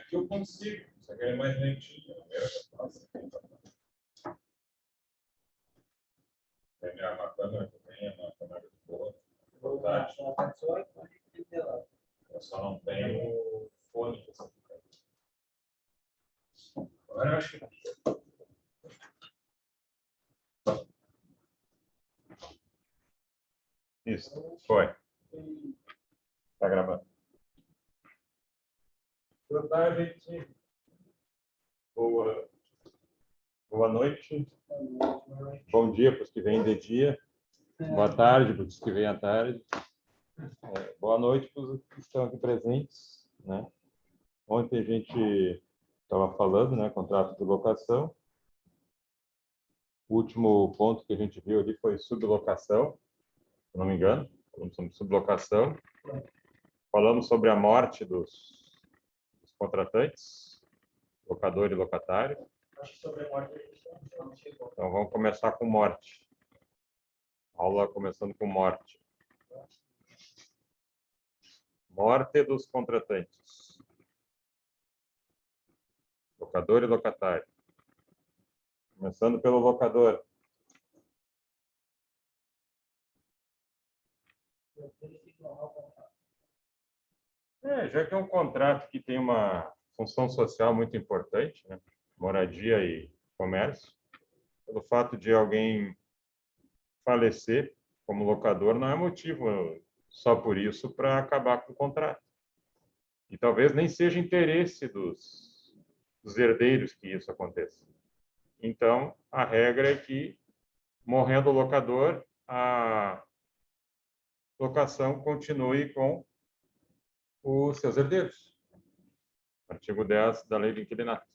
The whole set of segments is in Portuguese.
Aqui eu consigo, só que é mais lentinho. Tem uma câmera que tem, uma câmera de boa. Eu só não tenho o fone. Agora eu acho que. Isso, foi. Está gravando. Boa tarde, gente. Boa noite. Bom dia para os que vêm de dia. Boa tarde para os que vêm à tarde. Boa noite para os que estão aqui presentes, né? Ontem a gente estava falando, né, contrato de locação. O último ponto que a gente viu ali foi sublocação, se não me engano. Falamos sobre sublocação. Falamos sobre a morte dos contratantes, locador e locatário. Acho que sobre a morte a gente não chegou. Então vamos começar com morte. Aula começando com morte. Morte dos contratantes. Locador e locatário. Começando pelo locador. Já que é um contrato que tem uma função social muito importante, né? Moradia e comércio, pelo fato de alguém falecer como locador, não é motivo só por isso para acabar com o contrato. E talvez nem seja interesse dos herdeiros que isso aconteça. Então, a regra é que, morrendo o locador, a locação continue com os seus herdeiros. Artigo 10 da Lei do Inquilinato.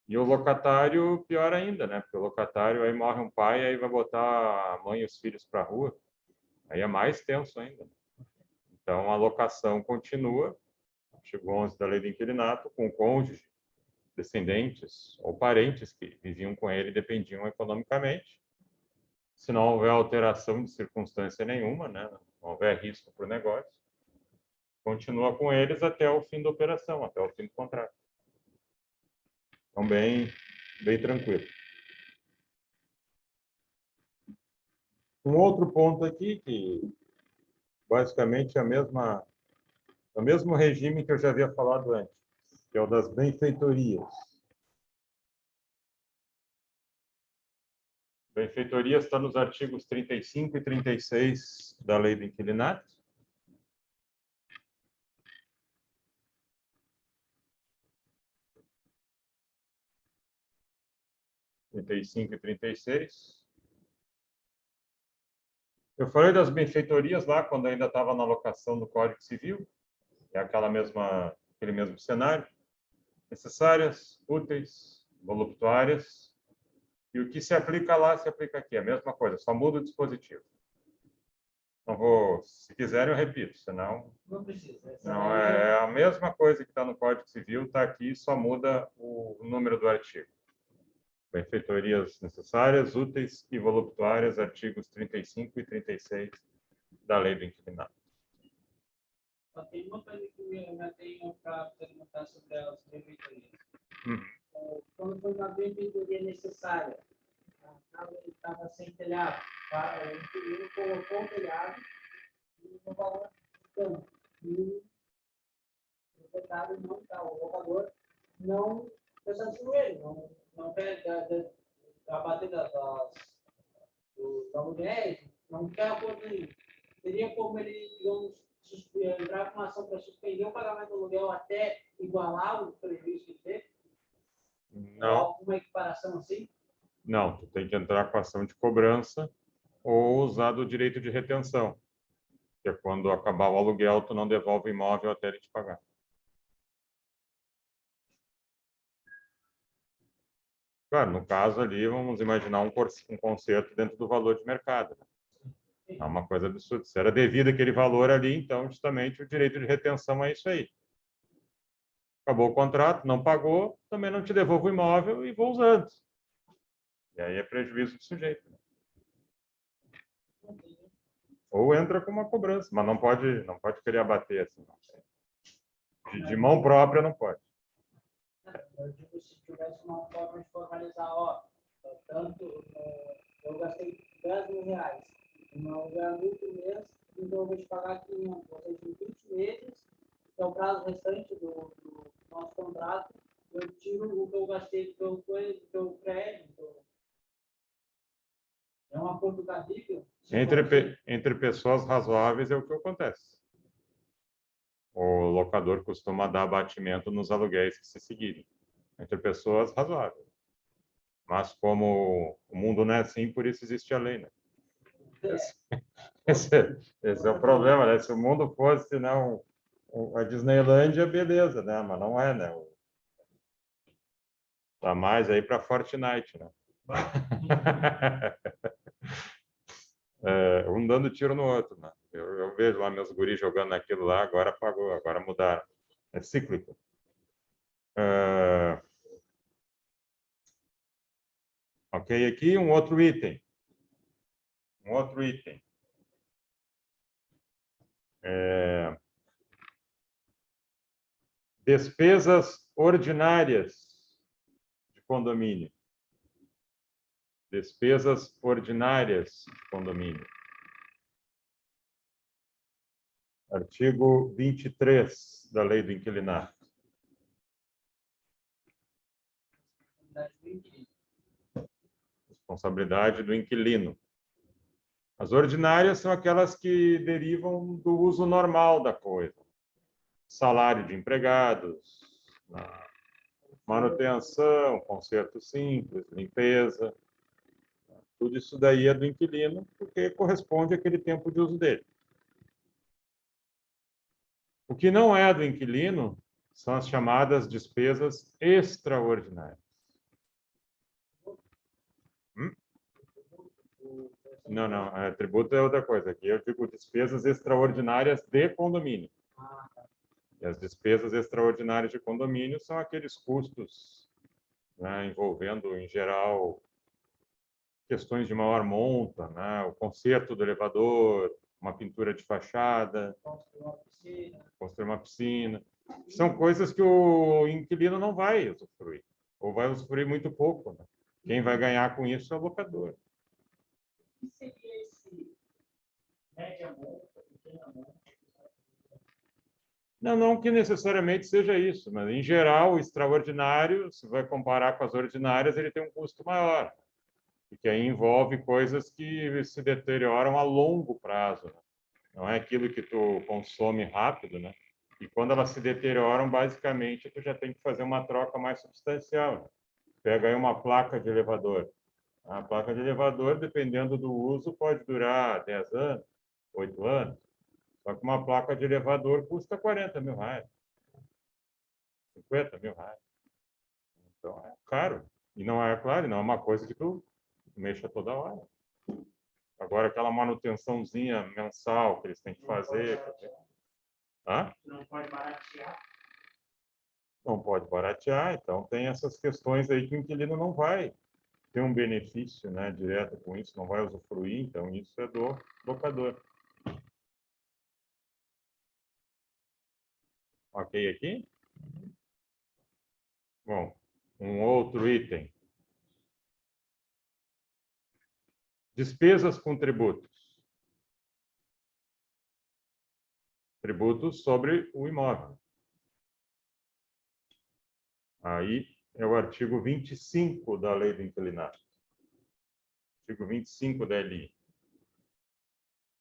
E o locatário, pior ainda, né? Porque o locatário, aí morre um pai, aí vai botar a mãe e os filhos para a rua. Aí é mais tenso ainda. Então, a locação continua, artigo 11 da Lei do Inquilinato, com o cônjuge, descendentes ou parentes que viviam com ele e dependiam economicamente. Se não houver alteração de circunstância nenhuma, né? Não houver risco para o negócio, continua com eles até o fim da operação, até o fim do contrato. Então, bem tranquilo. Um outro ponto aqui, que basicamente é o mesmo regime que eu já havia falado antes, que é o das benfeitorias. Benfeitorias está nos artigos 35 e 36 da Lei do Inquilinato. E 36. Eu falei das benfeitorias lá quando ainda estava na locação do Código Civil. É aquele mesmo cenário. Necessárias, úteis, voluptuárias. E o que se aplica lá, se aplica aqui. A mesma coisa, só muda o dispositivo. Não vou, se quiserem, eu repito, senão... Não precisa. Não, é a mesma coisa que está no Código Civil, está aqui, só muda o número do artigo. Benfeitorias necessárias, úteis e voluptuárias, artigos 35 e 36 da Lei do Inquilinato. Só tem uma coisa que eu ainda tenho para perguntar sobre as benfeitorias. Quando foi uma benfeitoria necessária, a casa estava sem telhado, o inquilino colocou o telhado e no valor então, e o proprietário não está, o locador não satisfeito ele, não quer abater dos aluguéis, não quer acordo nenhum. Teria como ele, digamos, entrar com uma ação para suspender o pagamento do aluguel até igualar o prejuízo que teve? Não. Alguma equiparação assim? Não, tu tem que entrar com ação de cobrança ou usar do direito de retenção, que é quando acabar o aluguel, tu não devolve o imóvel até ele te pagar. Claro, no caso ali, vamos imaginar um conserto dentro do valor de mercado. É uma coisa absurda. Se era devido aquele valor ali, então, justamente, o direito de retenção é isso aí. Acabou o contrato, não pagou, também não te devolvo o imóvel e vou usando. E aí é prejuízo do sujeito. Ou entra com uma cobrança, mas não pode querer abater assim. De mão própria não pode. Eu digo, se tivesse uma forma de formalizar, ó, tanto, eu gastei 10 mil reais, no último mês, então eu vou te pagar 500, ou seja, em 20 meses, que é o prazo restante do nosso contrato, eu tiro o que eu gastei pelo crédito. É um acordo cabível? Entre pessoas razoáveis é o que acontece. O locador costuma dar abatimento nos aluguéis que se seguirem. Entre pessoas razoáveis. Mas como o mundo não é assim, por isso existe a lei, né? Esse é o problema, né? Se o mundo fosse, né, a Disneylândia, beleza, né? Mas não é, né? Tá mais aí para Fortnite, né? Um dando tiro no outro, né? Eu vejo lá meus guris jogando aquilo lá, agora apagou, agora mudaram. É cíclico. Ok, aqui um outro item. Um outro item. Despesas ordinárias de condomínio. Despesas ordinárias de condomínio. Artigo 23 da Lei do Inquilinato. Responsabilidade do inquilino. As ordinárias são aquelas que derivam do uso normal da coisa. Salário de empregados, manutenção, conserto simples, limpeza. Tudo isso daí é do inquilino, porque corresponde àquele tempo de uso dele. O que não é do inquilino são as chamadas despesas extraordinárias. Não, tributo é outra coisa. Aqui eu digo despesas extraordinárias de condomínio. E as despesas extraordinárias de condomínio são aqueles custos, né, envolvendo, em geral, questões de maior monta, né, o conserto do elevador, uma pintura de fachada, construir uma piscina. São coisas que o inquilino não vai usufruir, ou vai usufruir muito pouco, né? Quem vai ganhar com isso é o locador. O que seria esse média monta, pequena monta? Não que necessariamente seja isso, mas em geral, o extraordinário, se vai comparar com as ordinárias, ele tem um custo maior, porque aí envolve coisas que se deterioram a longo prazo, né? Não é aquilo que tu consome rápido, né? E quando elas se deterioram, basicamente, tu já tem que fazer uma troca mais substancial, né? Pega aí uma placa de elevador. A placa de elevador, dependendo do uso, pode durar 10 anos, 8 anos. Só que uma placa de elevador custa 40 mil reais, 50 mil reais. Então, é caro. E não é, claro, não é uma coisa que tu mexa toda hora. Agora, aquela manutençãozinha mensal que eles têm que fazer. Não pode baratear. Não pode baratear, então tem essas questões aí que o inquilino não vai ter um benefício, né, direto com isso, não vai usufruir, então isso é do locador. Ok aqui? Bom, um outro item. Despesas com tributos. Tributos sobre o imóvel. Aí é o artigo 25 da Lei do Inquilinato. Artigo 25 da LI.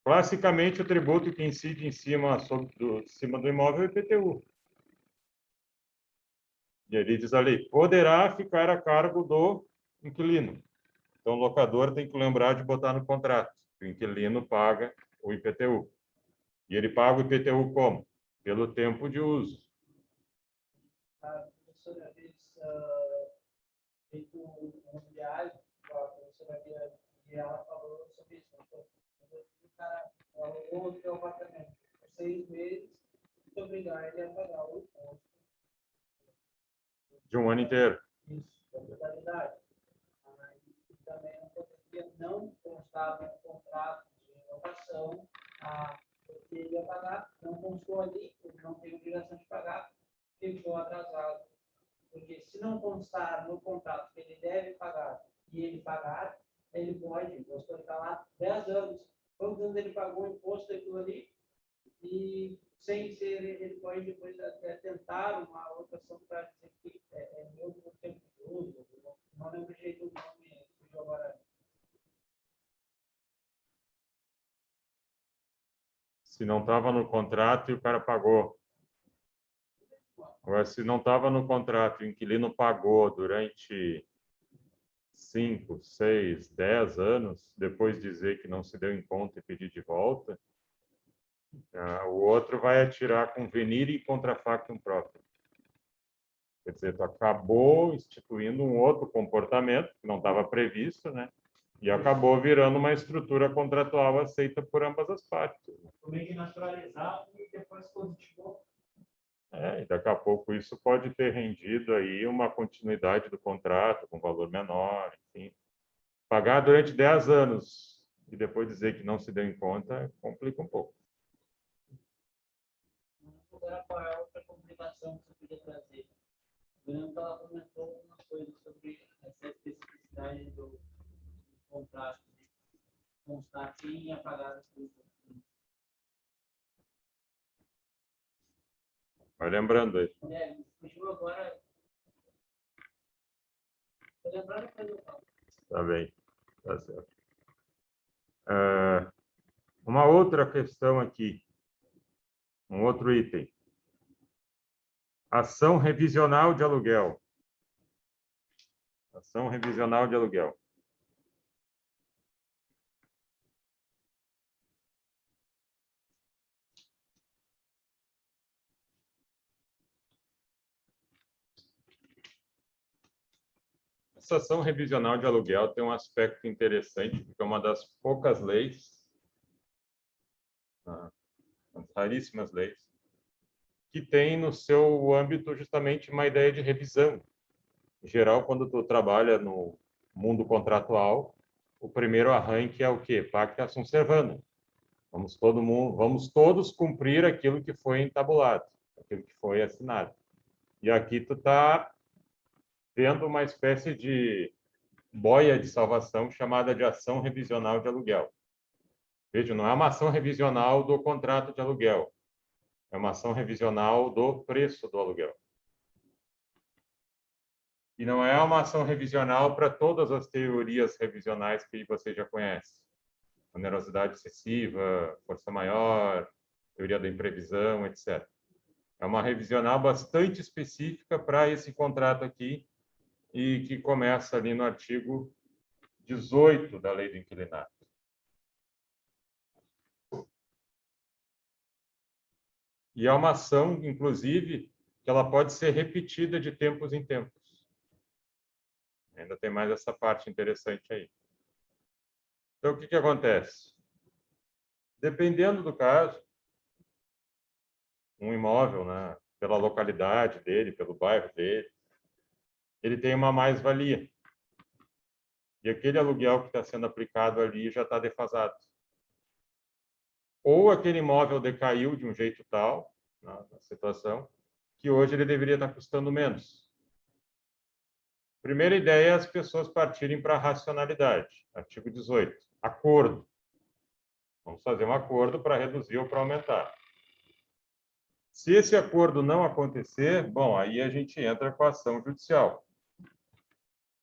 Classicamente, o tributo que incide em cima do imóvel é o IPTU. E ele diz ali, poderá ficar a cargo do inquilino. Então, o locador tem que lembrar de botar no contrato que o inquilino paga o IPTU. E ele paga o IPTU como? Pelo tempo de uso. A professora fez feito uma viagem com a professora e ela falou sobre isso. O cara alugou o seu apartamento por 6 meses e obrigar ele a pagar o imposto. De um ano inteiro. Isso, da totalidade. Também não poderia não constar no contrato de inovação porque ele ia pagar, não constou ali, ele não tem obrigação de pagar, ficou atrasado. Porque se não constar no contrato que ele deve pagar e ele pagar, ele pode, o impostor está lá 10 anos, quantos anos ele pagou o imposto daquilo ali, e sem ser, ele pode depois até tentar uma outra ação para dizer que é meu por tempo de uso, não lembro o jeito do nome agora. Se não estava no contrato e o cara pagou. Agora, se não estava no contrato, o inquilino pagou durante 5, 6, 10 anos, depois dizer que não se deu em conta e pedir de volta, o outro vai atirar com venire e contra factum próprio. Quer dizer, tu acabou instituindo um outro comportamento que não estava previsto, né? E acabou virando uma estrutura contratual aceita por ambas as partes. Meio que naturalizado e depois positivou. E daqui a pouco isso pode ter rendido aí uma continuidade do contrato com valor menor, enfim. Pagar durante 10 anos e depois dizer que não se deu em conta complica um pouco. Agora, qual é a outra complicação que você podia trazer? O Bruno ela comentou algumas coisas sobre essa especificidade do contrato, né? Constar quem ia pagar as coisas. Vai lembrando aí. Continua agora. Estou lembrando que eu falo. Tá bem, tá certo. Uma outra questão aqui, um outro item. Ação revisional de aluguel. Ação revisional de aluguel. Essa ação revisional de aluguel tem um aspecto interessante, porque é uma das poucas leis, raríssimas leis, que tem no seu âmbito justamente uma ideia de revisão. Em geral, quando tu trabalha no mundo contratual, o primeiro arranque é o quê? Pacta sunt servanda. Vamos todos cumprir aquilo que foi entabulado, aquilo que foi assinado. E aqui tu está tendo uma espécie de boia de salvação chamada de ação revisional de aluguel. Veja, não é uma ação revisional do contrato de aluguel, é uma ação revisional do preço do aluguel. E não é uma ação revisional para todas as teorias revisionais que você já conhece. Onerosidade excessiva, força maior, teoria da imprevisão, etc. É uma revisional bastante específica para esse contrato aqui e que começa ali no artigo 18 da Lei do Inquilinato. E é uma ação, inclusive, que ela pode ser repetida de tempos em tempos. Ainda tem mais essa parte interessante aí. Então, o que acontece? Dependendo do caso, um imóvel, né, pela localidade dele, pelo bairro dele, ele tem uma mais-valia. E aquele aluguel que está sendo aplicado ali já está defasado. Ou aquele imóvel decaiu de um jeito tal, na situação, que hoje ele deveria estar custando menos. Primeira ideia é as pessoas partirem para a racionalidade. Artigo 18. Acordo. Vamos fazer um acordo para reduzir ou para aumentar. Se esse acordo não acontecer, bom, aí a gente entra com a ação judicial.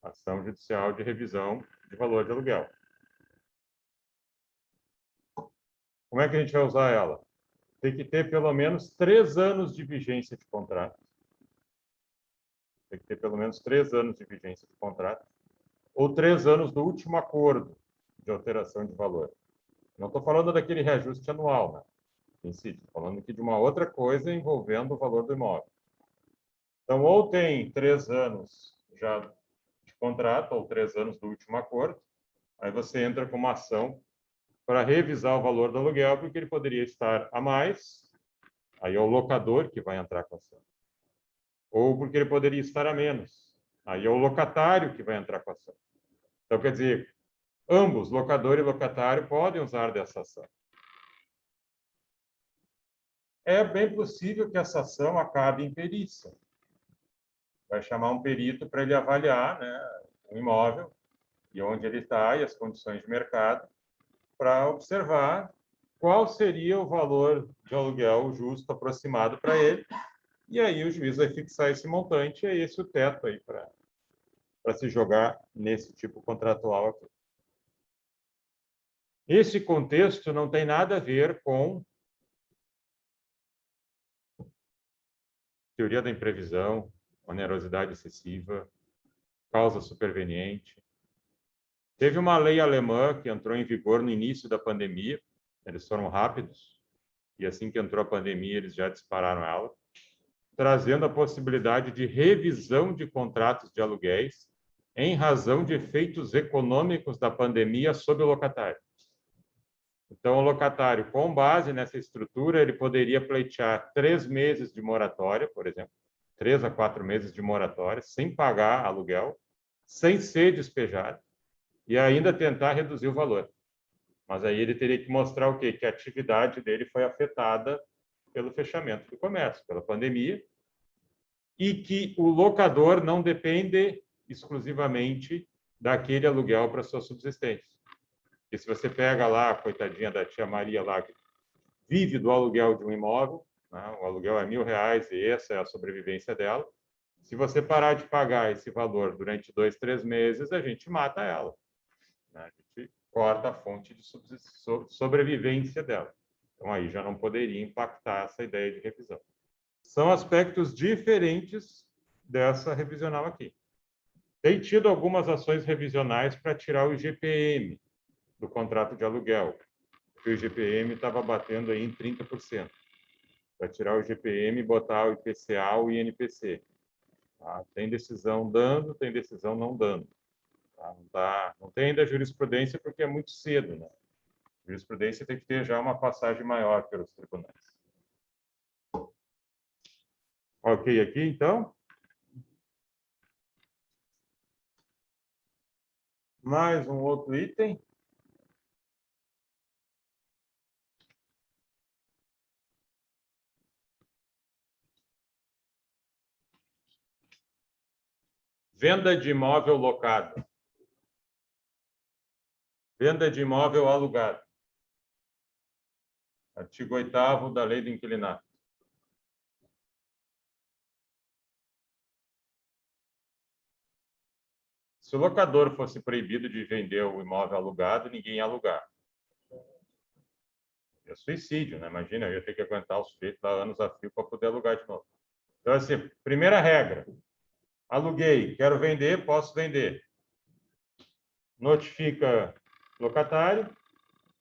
Ação judicial de revisão de valor de aluguel. Como é que a gente vai usar ela? Tem que ter pelo menos 3 anos de vigência de contrato. Tem que ter pelo menos 3 anos de vigência de contrato. Ou 3 anos do último acordo de alteração de valor. Não estou falando daquele reajuste anual, né? Em si, estou falando aqui de uma outra coisa envolvendo o valor do imóvel. Então, ou tem 3 anos já de contrato, ou 3 anos do último acordo, aí você entra com uma ação para revisar o valor do aluguel, porque ele poderia estar a mais, aí é o locador que vai entrar com a ação. Ou porque ele poderia estar a menos, aí é o locatário que vai entrar com a ação. Então, quer dizer, ambos, locador e locatário, podem usar dessa ação. é bem possível que essa ação acabe em perícia. Vai chamar um perito para ele avaliar, né, o imóvel e onde ele está e as condições de mercado, para observar qual seria o valor de aluguel justo aproximado para ele. E aí o juiz vai fixar esse montante, e é esse o teto aí para se jogar nesse tipo contratual aqui. Esse contexto não tem nada a ver com teoria da imprevisão, onerosidade excessiva, causa superveniente. Teve uma lei alemã que entrou em vigor no início da pandemia, eles foram rápidos, e assim que entrou a pandemia, eles já dispararam ela, trazendo a possibilidade de revisão de contratos de aluguéis em razão de efeitos econômicos da pandemia sobre o locatário. Então, o locatário, com base nessa estrutura, ele poderia pleitear 3 meses de moratória, por exemplo, 3 a 4 meses de moratória, sem pagar aluguel, sem ser despejado, e ainda tentar reduzir o valor. Mas aí ele teria que mostrar o quê? Que a atividade dele foi afetada pelo fechamento do comércio, pela pandemia, e que o locador não depende exclusivamente daquele aluguel para sua subsistência. Porque se você pega lá a coitadinha da tia Maria lá, que vive do aluguel de um imóvel, né? O aluguel é R$1.000 e essa é a sobrevivência dela. Se você parar de pagar esse valor durante 2, 3 meses, a gente mata ela, né? A gente corta a fonte de sobrevivência dela. Então, aí já não poderia impactar essa ideia de revisão. São aspectos diferentes dessa revisional aqui. Tem tido algumas ações revisionais para tirar o IGPM do contrato de aluguel, porque o IGPM estava batendo aí em 30%. Para tirar o IGPM e botar o IPCA ou o INPC. Tá? Tem decisão dando, tem decisão não dando. Não tem ainda jurisprudência porque é muito cedo, né? Jurisprudência tem que ter já uma passagem maior pelos tribunais. Ok aqui, então? Mais um outro item. Venda de imóvel locado. Venda de imóvel alugado. Artigo 8º da Lei do Inquilinato. Se o locador fosse proibido de vender o imóvel alugado, ninguém ia alugar. É suicídio, né? Imagina, eu ia ter que aguentar o sujeito lá anos a fio para poder alugar de novo. Então, assim, primeira regra. Aluguei, quero vender, posso vender. Notifica o locatário,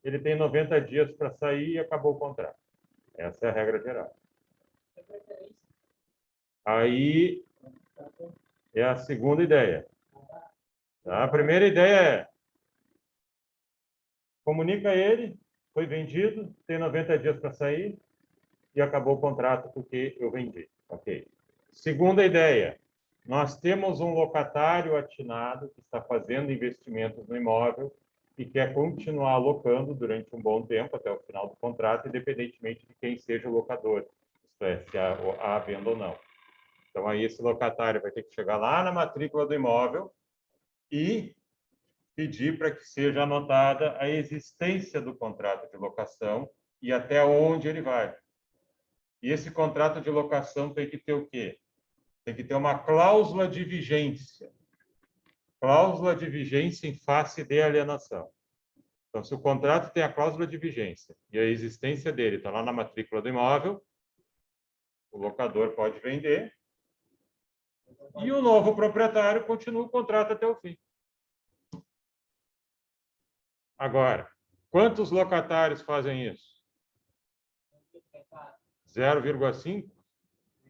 ele tem 90 dias para sair e acabou o contrato. Essa é a regra geral. Aí é a segunda ideia. A primeira ideia é comunica ele, foi vendido, tem 90 dias para sair e acabou o contrato porque eu vendi. Ok. Segunda ideia, nós temos um locatário atinado que está fazendo investimentos no imóvel e quer continuar alocando durante um bom tempo, até o final do contrato, independentemente de quem seja o locador, isto é, se há venda ou não. Então, aí esse locatário vai ter que chegar lá na matrícula do imóvel e pedir para que seja anotada a existência do contrato de locação e até onde ele vai. E esse contrato de locação tem que ter o quê? Tem que ter uma cláusula de vigência. Cláusula de vigência em face de alienação. Então, se o contrato tem a cláusula de vigência e a existência dele está lá na matrícula do imóvel, o locador pode vender e o novo proprietário continua o contrato até o fim. Agora, quantos locatários fazem isso? 0,5%?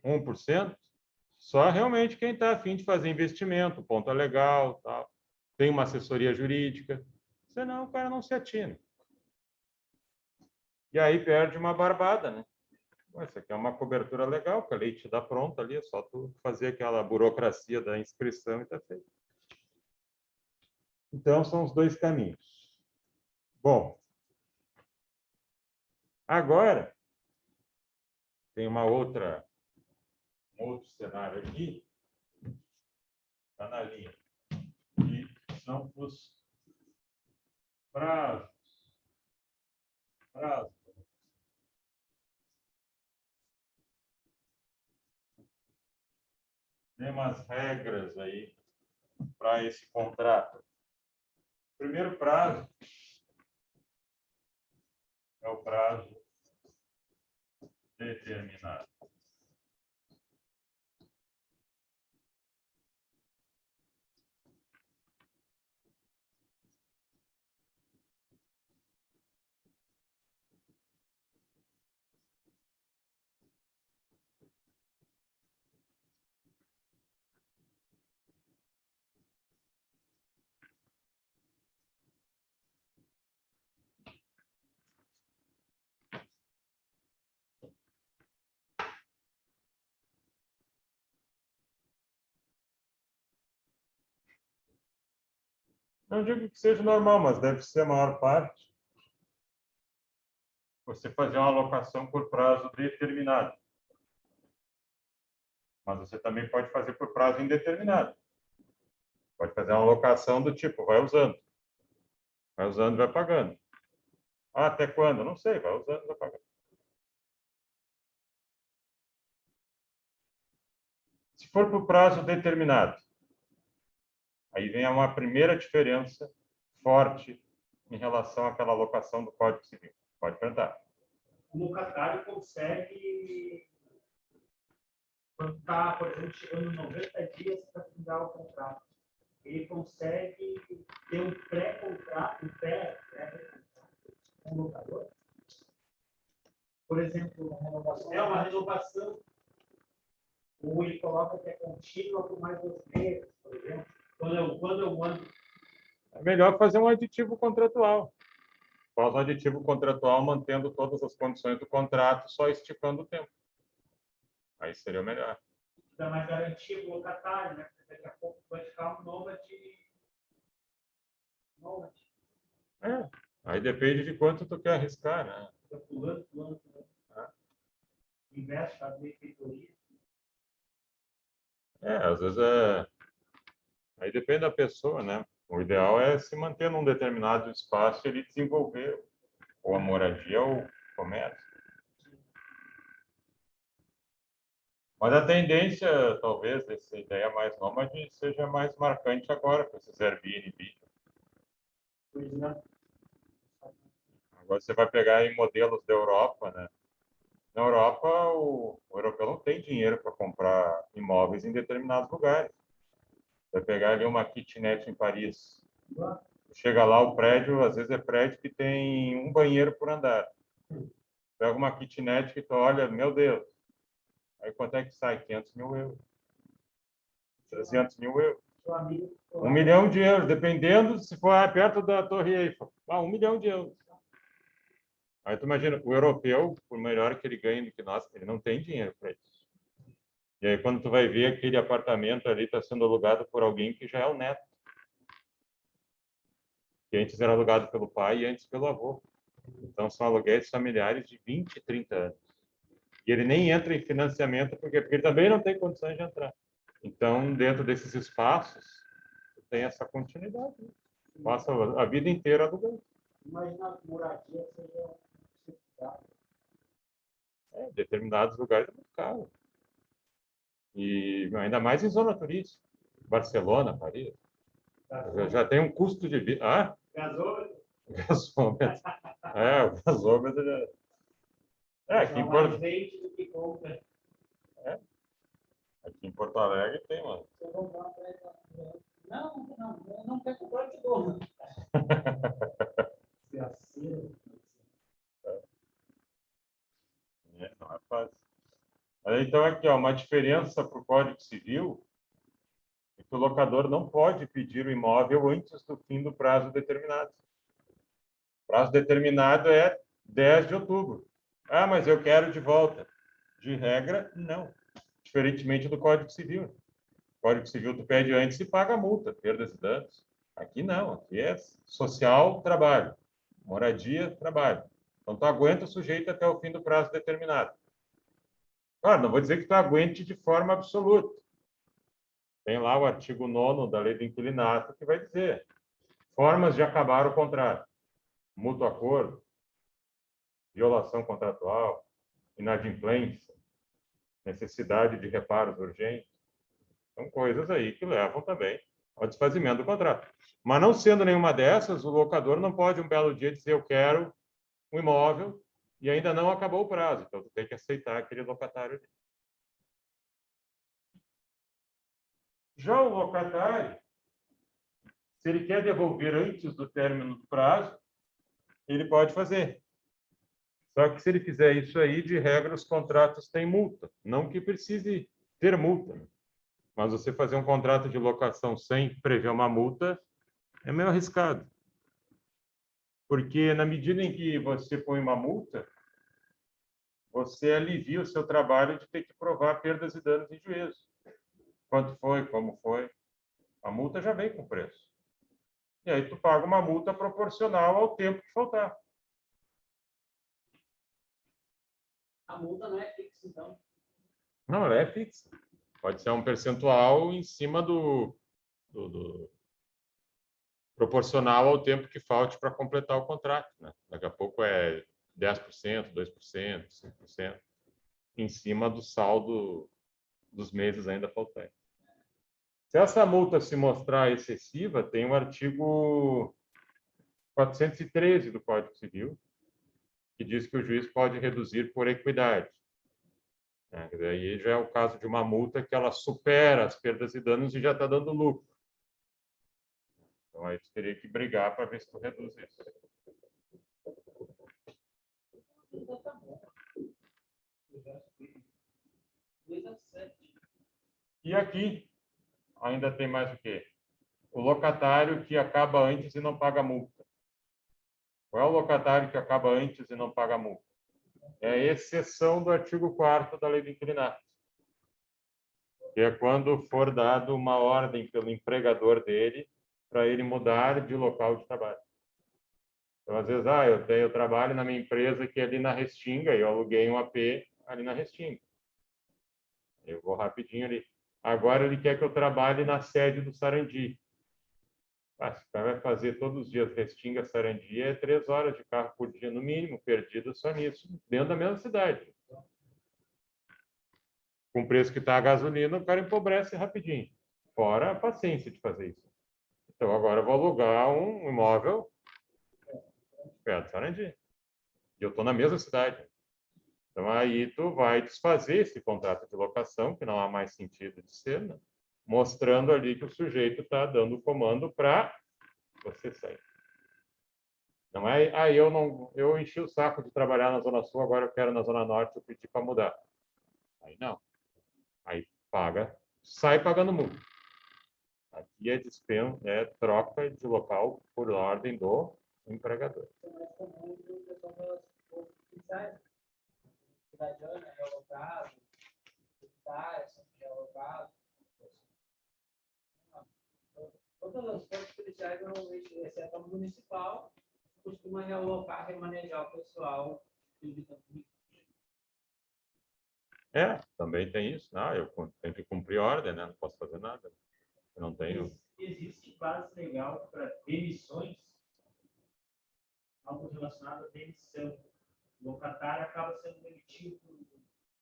1%? Só realmente quem está a fim de fazer investimento, ponto legal, tal, tem uma assessoria jurídica. Senão o cara não se atina. E aí perde uma barbada, né? Isso aqui é uma cobertura legal, que a lei te dá pronta ali, é só tu fazer aquela burocracia da inscrição e tá feito. Então, são os dois caminhos. Bom, agora tem um outro cenário aqui, está na linha, que são os prazos. Tem umas regras aí para esse contrato. O primeiro prazo é o prazo determinado. Não digo que seja normal, mas deve ser a maior parte. Você fazer uma alocação por prazo determinado. Mas você também pode fazer por prazo indeterminado. Pode fazer uma alocação do tipo, vai usando. Vai usando, vai pagando. Ah, até quando? Não sei, vai usando, vai pagando. Se for por prazo determinado, aí vem uma primeira diferença forte em relação àquela alocação do Código Civil. Pode perguntar. O locatário consegue, quando está, por exemplo, chegando 90 dias para findar o contrato, ele consegue ter um pré-contrato, com o locador? Por exemplo, uma renovação, ou ele coloca que é contínua por mais 2 meses, por exemplo, quando eu mando. É melhor fazer um aditivo contratual. Faz um aditivo contratual mantendo todas as condições do contrato, só esticando o tempo. Aí seria o melhor. Dá mais garantia para o locatário, né? Porque daqui a pouco vai ficar um nômade. É, aí depende de quanto tu quer arriscar, né? Pulando. Investe, faz benfeitoria. Às vezes é. Aí depende da pessoa, né? O ideal é se manter num determinado espaço e ele desenvolver ou a moradia ou o comércio. Mas a tendência, talvez, dessa ideia mais nômade seja mais marcante agora, com esses Airbnb. Pois não. Agora você vai pegar em modelos da Europa, né? Na Europa, o europeu não tem dinheiro para comprar imóveis em determinados lugares. Vai pegar ali uma kitnet em Paris. Chega lá, o prédio, às vezes é prédio que tem um banheiro por andar. Pega uma kitnet que tu olha, meu Deus. Aí quanto é que sai? 500 mil euros. 300 mil euros. 1 milhão de euros, dependendo se for perto da Torre Eiffel. 1 milhão de euros. Aí tu imagina, o europeu, por melhor que ele ganhe do que nós, ele não tem dinheiro para isso. E aí quando tu vai ver aquele apartamento ali está sendo alugado por alguém que já é o neto. Que antes era alugado pelo pai e antes pelo avô. Então são aluguéis familiares de 20, 30 anos. E ele nem entra em financiamento porque ele também não tem condições de entrar. Então, dentro desses espaços, tem essa continuidade. Né? Passa a vida inteira alugando. Imagina a moradia seja Determinados lugares é muito caro. E ainda mais em zona turística. Barcelona, Paris. Já tem um custo de vida. Ah? Gasômetro? Gasômetro. O gasômetro já... aqui em Porto... vende do que compra. Aqui em Porto Alegre tem, mano. Se eu comprar não quer comprar de novo. Não é fácil. Então, aqui, ó, uma diferença para o Código Civil é que o locador não pode pedir o imóvel antes do fim do prazo determinado. O prazo determinado é 10 de outubro. Ah, mas eu quero de volta. De regra, não. Diferentemente do Código Civil. O Código Civil tu pede antes e paga a multa, perdas e danos. Aqui não, aqui é social, trabalho. Moradia, trabalho. Então tu aguenta o sujeito até o fim do prazo determinado. Claro, não vou dizer que tu aguente de forma absoluta. Tem lá o artigo 9º da Lei do Inquilinato que vai dizer formas de acabar o contrato: mútuo acordo, violação contratual, inadimplência, necessidade de reparos urgentes. São coisas aí que levam também ao desfazimento do contrato. Mas não sendo nenhuma dessas, o locador não pode um belo dia dizer eu quero um imóvel e ainda não acabou o prazo. Então, tu tem que aceitar aquele locatário. Já o locatário, se ele quer devolver antes do término do prazo, ele pode fazer. Só que se ele fizer isso aí, de regra, os contratos têm multa. Não que precise ter multa, né? Mas você fazer um contrato de locação sem prever uma multa é meio arriscado. Porque na medida em que você põe uma multa, você alivia o seu trabalho de ter que provar perdas e danos em juízo. Quanto foi, como foi. A multa já vem com preço. E aí tu paga uma multa proporcional ao tempo que faltar. A multa não é fixa, então. Não, ela é fixa. Pode ser um percentual em cima do proporcional ao tempo que falte para completar o contrato, né? Daqui a pouco é 10%, 2%, 5%, em cima do saldo dos meses ainda faltantes. Se essa multa se mostrar excessiva, tem o artigo 413 do Código Civil, que diz que o juiz pode reduzir por equidade. Aí já é o caso de uma multa que ela supera as perdas e danos e já está dando lucro. Então, aí tu teria que brigar para ver se tu reduz isso. E aqui, ainda tem mais o quê? O locatário que acaba antes e não paga multa. Qual é o locatário que acaba antes e não paga multa? É a exceção do artigo 4º da Lei do Inquilinato, que é quando for dado uma ordem pelo empregador dele para ele mudar de local de trabalho. Então, às vezes, eu trabalho na minha empresa que é ali na Restinga, e eu aluguei um AP ali na Restinga. Eu vou rapidinho ali. Agora ele quer que eu trabalhe na sede do Sarandi. Se o cara vai fazer todos os dias Restinga, Sarandi, é 3 horas de carro por dia, no mínimo, perdido só nisso, dentro da mesma cidade. Com o preço que está a gasolina, o cara empobrece rapidinho. Fora a paciência de fazer isso. Então, agora eu vou alugar um imóvel perto do Sarandi. E eu estou na mesma cidade. Então, aí tu vai desfazer esse contrato de locação, que não há mais sentido de ser, né? Mostrando ali que o sujeito está dando o comando para você sair. Não é, eu enchi o saco de trabalhar na Zona Sul, agora eu quero na Zona Norte, eu pedi para mudar. Aí não. Aí paga, sai pagando multa. Aqui é troca de local por ordem do empregador. Todas as forças policiais, normalmente, exceto a municipal, costuma realocar, remanejar o pessoal. Também tem isso. Eu tenho que cumprir ordem, né? Não posso fazer nada. Eu não tenho. Existe base legal para demissões? Algo relacionado à demissão. O locatário acaba sendo demitido por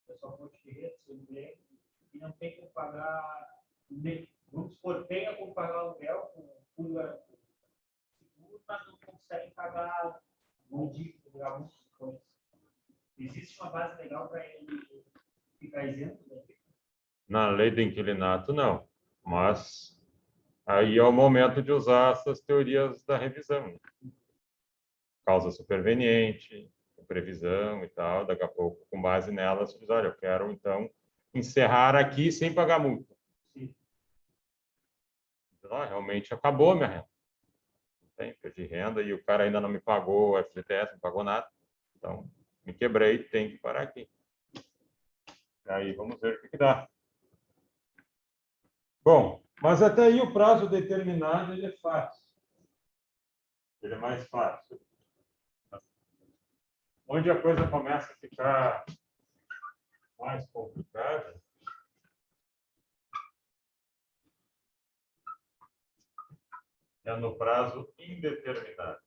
pessoal fonte de rede, seu emprego, e não tem como pagar. Vamos supor, tenha como pagar aluguel com fundo seguro, mas não consegue pagar um dívida de algumas coisas. Existe uma base legal para ele ficar isento? Na lei do inquilinato, não. Mas aí é o momento de usar essas teorias da revisão, né? Causa superveniente, previsão e tal. Daqui a pouco, com base nelas, diz, olha, eu quero, então, encerrar aqui sem pagar multa. Sim. Realmente acabou a minha renda. Perdi renda e o cara ainda não me pagou o FGTS, não pagou nada. Então, me quebrei, tem que parar aqui. Aí, vamos ver o que dá. Bom, mas até aí o prazo determinado ele é fácil. Ele é mais fácil. Onde a coisa começa a ficar mais complicada é no prazo indeterminado.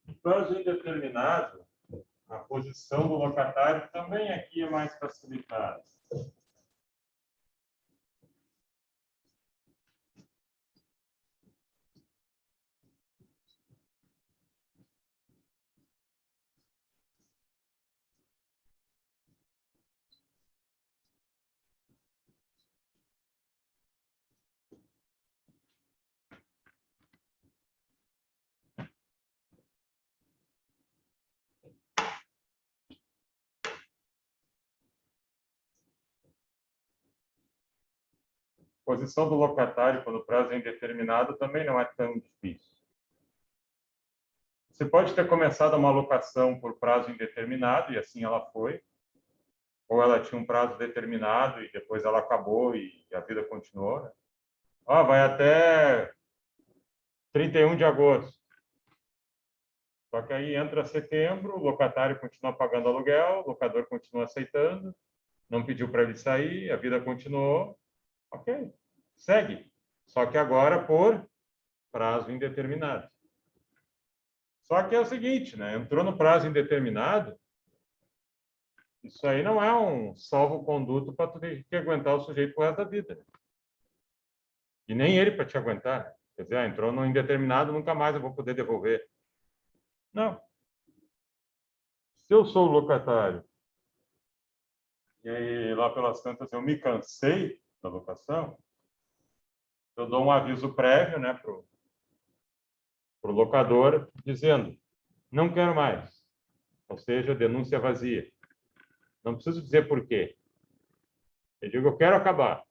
No prazo indeterminado, a posição do locatário também aqui é mais facilitada. Posição do locatário quando o prazo é indeterminado também não é tão difícil. Você pode ter começado uma locação por prazo indeterminado, e assim ela foi, ou ela tinha um prazo determinado e depois ela acabou e a vida continuou, né? Vai até 31 de agosto. Só que aí entra setembro, o locatário continua pagando aluguel, o locador continua aceitando, não pediu para ele sair, a vida continuou. Ok, segue. Só que agora por prazo indeterminado. Só que é o seguinte, né? Entrou no prazo indeterminado, isso aí não é um salvo-conduto para tu ter que aguentar o sujeito por resto da vida. Né? E nem ele para te aguentar. Né? Quer dizer, entrou no indeterminado, nunca mais eu vou poder devolver. Não. Se eu sou o locatário e aí, lá pelas tantas eu me cansei da locação, eu dou um aviso prévio, né, para o locador, dizendo, não quero mais. Ou seja, denúncia vazia. Não preciso dizer por quê. Eu digo, eu quero acabar.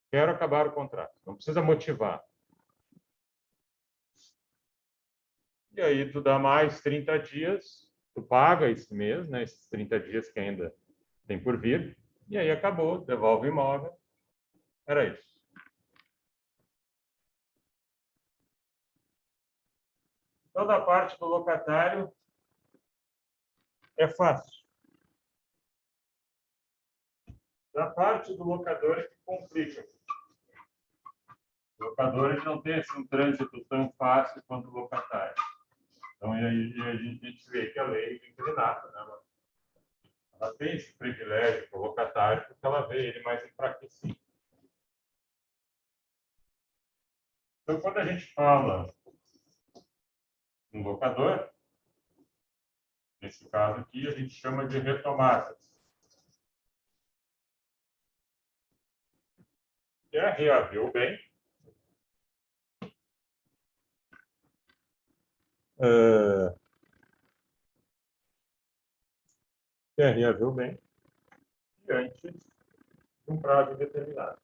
Quero acabar o contrato. Não precisa motivar. E aí tu dá mais 30 dias, tu paga esse mês, né, esses 30 dias que ainda tem por vir, e aí acabou, devolve o imóvel. Era isso. Toda a parte do locatário é fácil. Da parte do locador é que complica. O locador ele não tem assim, um trânsito tão fácil quanto o locatário. Então, aí a gente vê que a lei do inquilinato, né, ela tem esse privilégio para o locatário, porque ela vê ele mais enfraquecido. Então, quando a gente fala no locador, nesse caso aqui, a gente chama de retomadas. Quer reaver o bem, quer reaver o bem diante de um prazo determinado.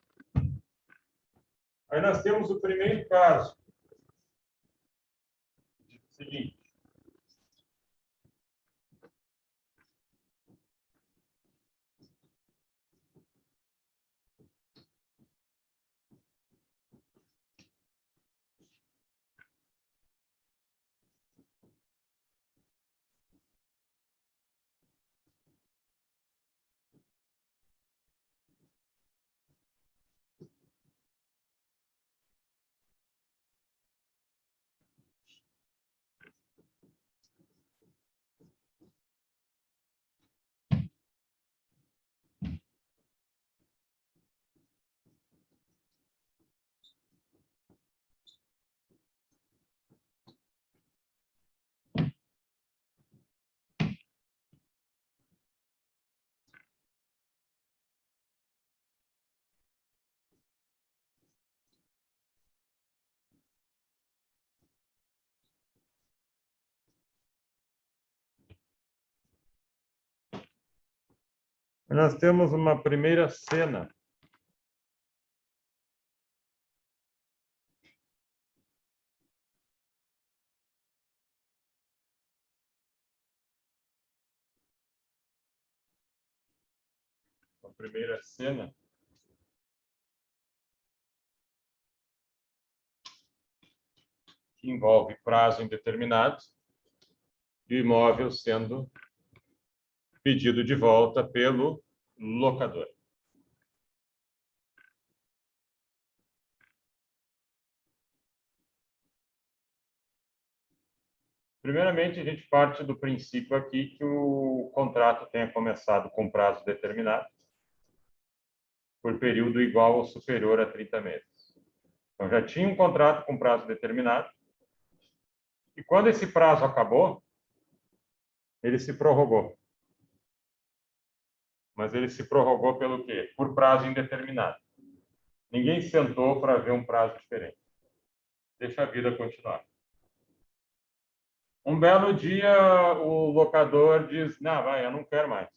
Aí nós temos o primeiro caso. Diz o seguinte. Nós temos uma primeira cena. Uma primeira cena que envolve prazo indeterminado e o imóvel sendo pedido de volta pelo locador. Primeiramente, a gente parte do princípio aqui que o contrato tenha começado com prazo determinado por período igual ou superior a 30 meses. Então, já tinha um contrato com prazo determinado e quando esse prazo acabou, ele se prorrogou. Mas ele se prorrogou pelo quê? Por prazo indeterminado. Ninguém sentou para ver um prazo diferente. Deixa a vida continuar. Um belo dia, o locador diz, não, vai, eu não quero mais.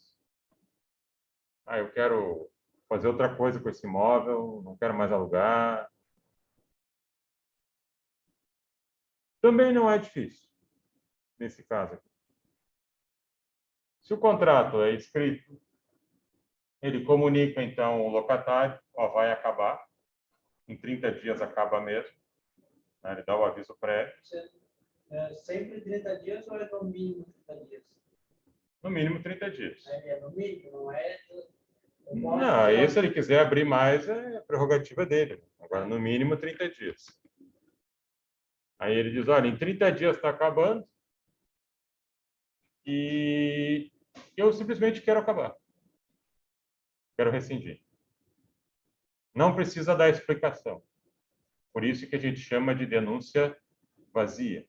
Eu quero fazer outra coisa com esse imóvel, não quero mais alugar. Também não é difícil, nesse caso aqui. Se o contrato é escrito, ele comunica, então, o locatário, vai acabar, em 30 dias acaba mesmo, né? Ele dá o aviso prévio. É sempre 30 dias ou é no mínimo 30 dias? No mínimo 30 dias. É no mínimo, não é? Não, aí se ele quiser abrir mais, é prerrogativa dele. Agora, no mínimo 30 dias. Aí ele diz, olha, em 30 dias está acabando e eu simplesmente quero acabar. Quero rescindir. Não precisa dar explicação. Por isso que a gente chama de denúncia vazia.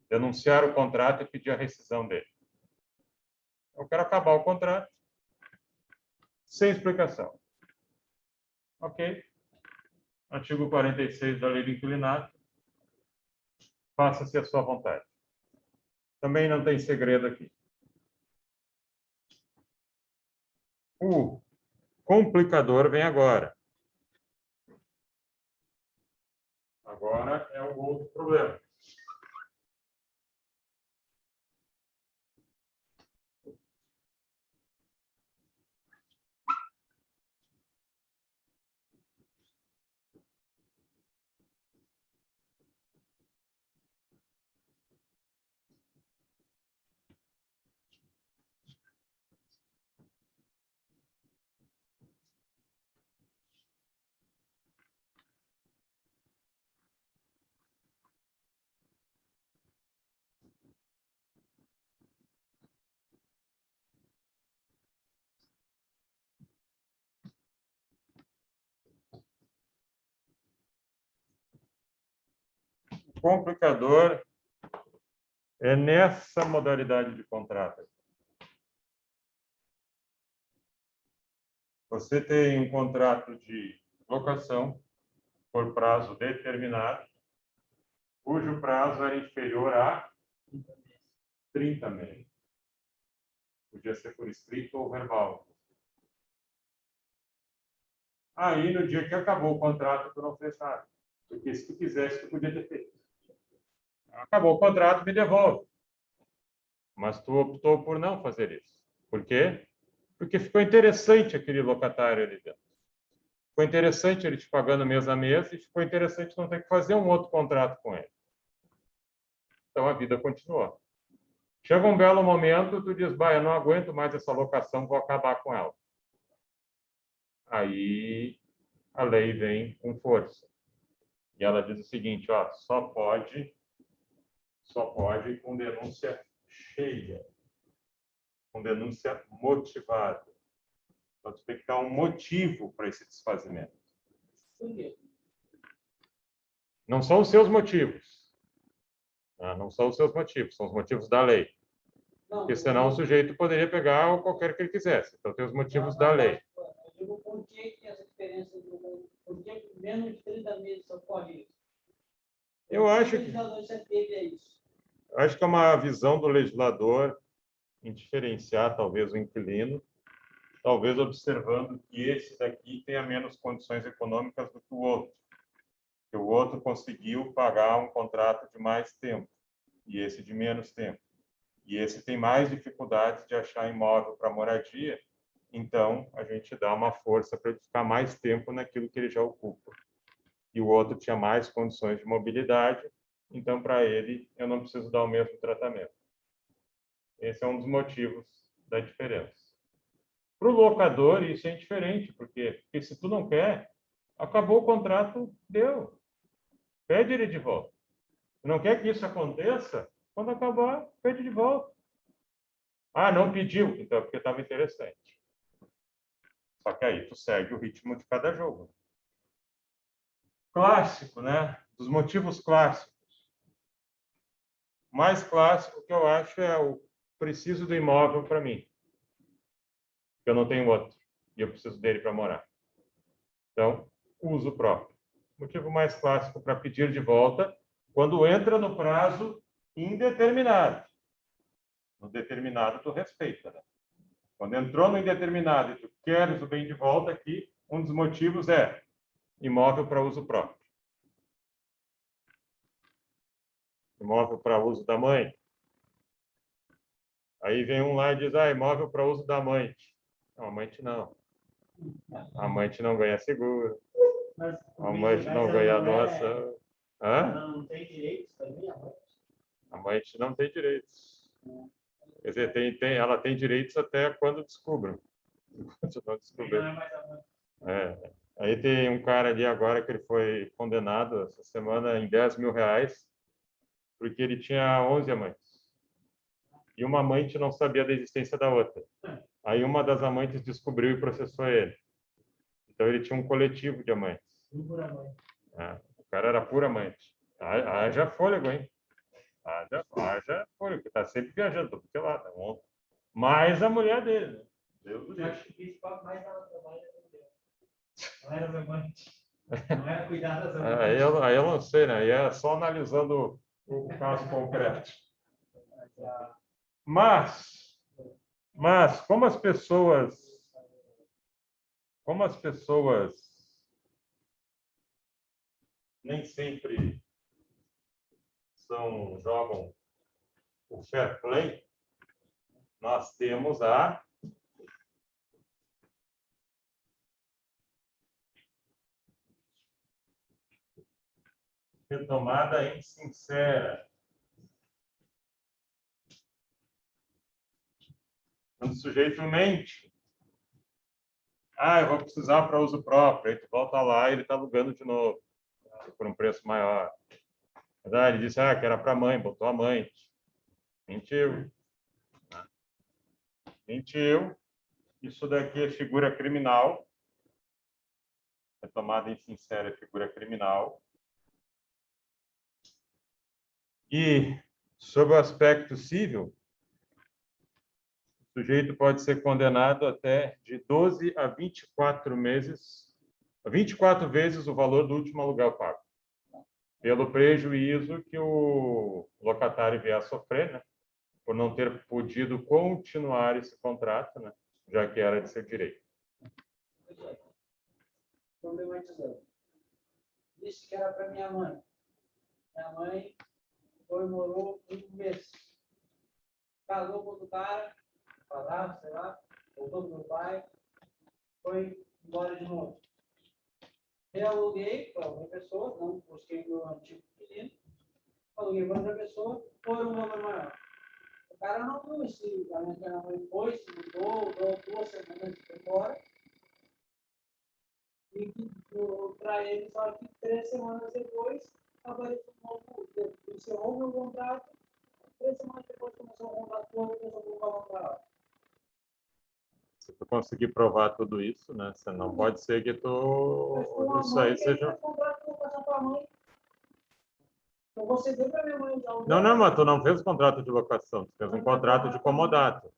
Denunciar o contrato e pedir a rescisão dele. Eu quero acabar o contrato sem explicação. Ok? Artigo 46 da Lei do Inquilinato. Faça-se a sua vontade. Também não tem segredo aqui. O complicador vem agora. Agora é o outro problema. O complicador é nessa modalidade de contrato. Você tem um contrato de locação por prazo determinado, cujo prazo era inferior a 30 meses. Podia ser por escrito ou verbal. Aí, no dia que acabou o contrato, tu não fez nada. Porque se tu quisesse, tu podia ter feito. Acabou o contrato, me devolve. Mas tu optou por não fazer isso. Por quê? Porque ficou interessante aquele locatário ali dentro. Ficou interessante ele te pagando mês a mês e ficou interessante não ter que fazer um outro contrato com ele. Então, a vida continuou. Chega um belo momento, tu diz, eu não aguento mais essa locação, vou acabar com ela. Aí, a lei vem com força. E ela diz o seguinte, só pode com denúncia cheia, com denúncia motivada. Então, tu tem que dar um motivo para esse desfazimento. Por quê? Não são os seus motivos. Não são os seus motivos, são os motivos da lei. Porque senão o sujeito poderia pegar qualquer que ele quisesse. Então, tem os motivos da lei. Eu digo, por que essa diferença? Por que menos de 30 meses só pode isso? Eu acho que é uma visão do legislador em diferenciar, talvez, o inquilino, talvez observando que esse daqui tenha menos condições econômicas do que o outro. Que o outro conseguiu pagar um contrato de mais tempo, e esse de menos tempo. E esse tem mais dificuldades de achar imóvel para moradia, então a gente dá uma força para ele ficar mais tempo naquilo que ele já ocupa. E o outro tinha mais condições de mobilidade, então para ele eu não preciso dar o mesmo tratamento. Esse é um dos motivos da diferença. Para o locador, isso é indiferente, porque se tu não quer, acabou o contrato, deu. Pede ele de volta. Tu não quer que isso aconteça? Quando acabar, pede de volta. Ah, não pediu, então é porque estava interessante. Só que aí tu segue o ritmo de cada jogo. Clássico, né? Dos motivos clássicos. O mais clássico que eu acho é o preciso do imóvel para mim. Eu não tenho outro. E eu preciso dele para morar. Então, uso próprio. Motivo mais clássico para pedir de volta, quando entra no prazo indeterminado. No determinado, tu respeita, né? Quando entrou no indeterminado e tu queres o bem de volta aqui, um dos motivos é imóvel para uso próprio. Imóvel para uso da mãe. Aí vem um lá e diz, imóvel para uso da amante. Não, amante não. A amante não ganha seguro. A amante não ganha doação. Ela não tem direitos também, a amante? A amante não tem direitos. Quer dizer, ela tem direitos até quando descubram. Quando não descobrir. Não é mais amante. Aí tem um cara ali agora que ele foi condenado essa semana em 10 mil reais porque ele tinha 11 amantes. E uma amante não sabia da existência da outra. Aí uma das amantes descobriu e processou ele. Então ele tinha um coletivo de amantes. O cara era pura amante. Haja fôlego, hein? Haja fôlego, que tá sempre viajando, porque lá, tá bom? Mais a mulher dele, né? Deus do Eu acho que isso mais ela trabalha com Deus. Não era as amantes. Não era cuidar das amantes. Aí eu não sei, né? Aí é só analisando o caso concreto. Mas como as pessoas nem sempre jogam o fair play, nós temos a retomada insincera. Quando o sujeito mente, eu vou precisar para uso próprio, aí tu volta lá e ele está alugando de novo, por um preço maior. Mas, ele disse que era para a mãe, botou a mãe. Mentiu. Mentiu. Isso daqui é figura criminal. Retomada insincera é figura criminal. E, sob o aspecto civil, o sujeito pode ser condenado até de 12 a 24 meses, 24 vezes o valor do último aluguel pago, pelo prejuízo que o locatário vier a sofrer, né, por não ter podido continuar esse contrato, né, já que era de seu direito. Problematizando. Disse que era para minha mãe. Minha mãe morou um mês. Casou com outro cara, casado, sei lá, voltou pro meu pai, foi embora de novo. Eu aluguei para outra pessoa, não busquei meu antigo inquilino, aluguei para outra pessoa, por um valor maior. O cara não viu esse, a minha mãe foi, se mudou, 2 semanas e foi embora. E para ele, só que 3 semanas depois, apareceu um novo, encerrou o meu contrato. 3 semanas depois começou um contrato com outra pessoa para colocar lá. Se tu conseguir provar tudo isso, né? Você não pode ser que tu isso aí seja. Então você deu para minha mãe já o. Não, mas tu não fez contrato de locação, tu fez um contrato de comodato.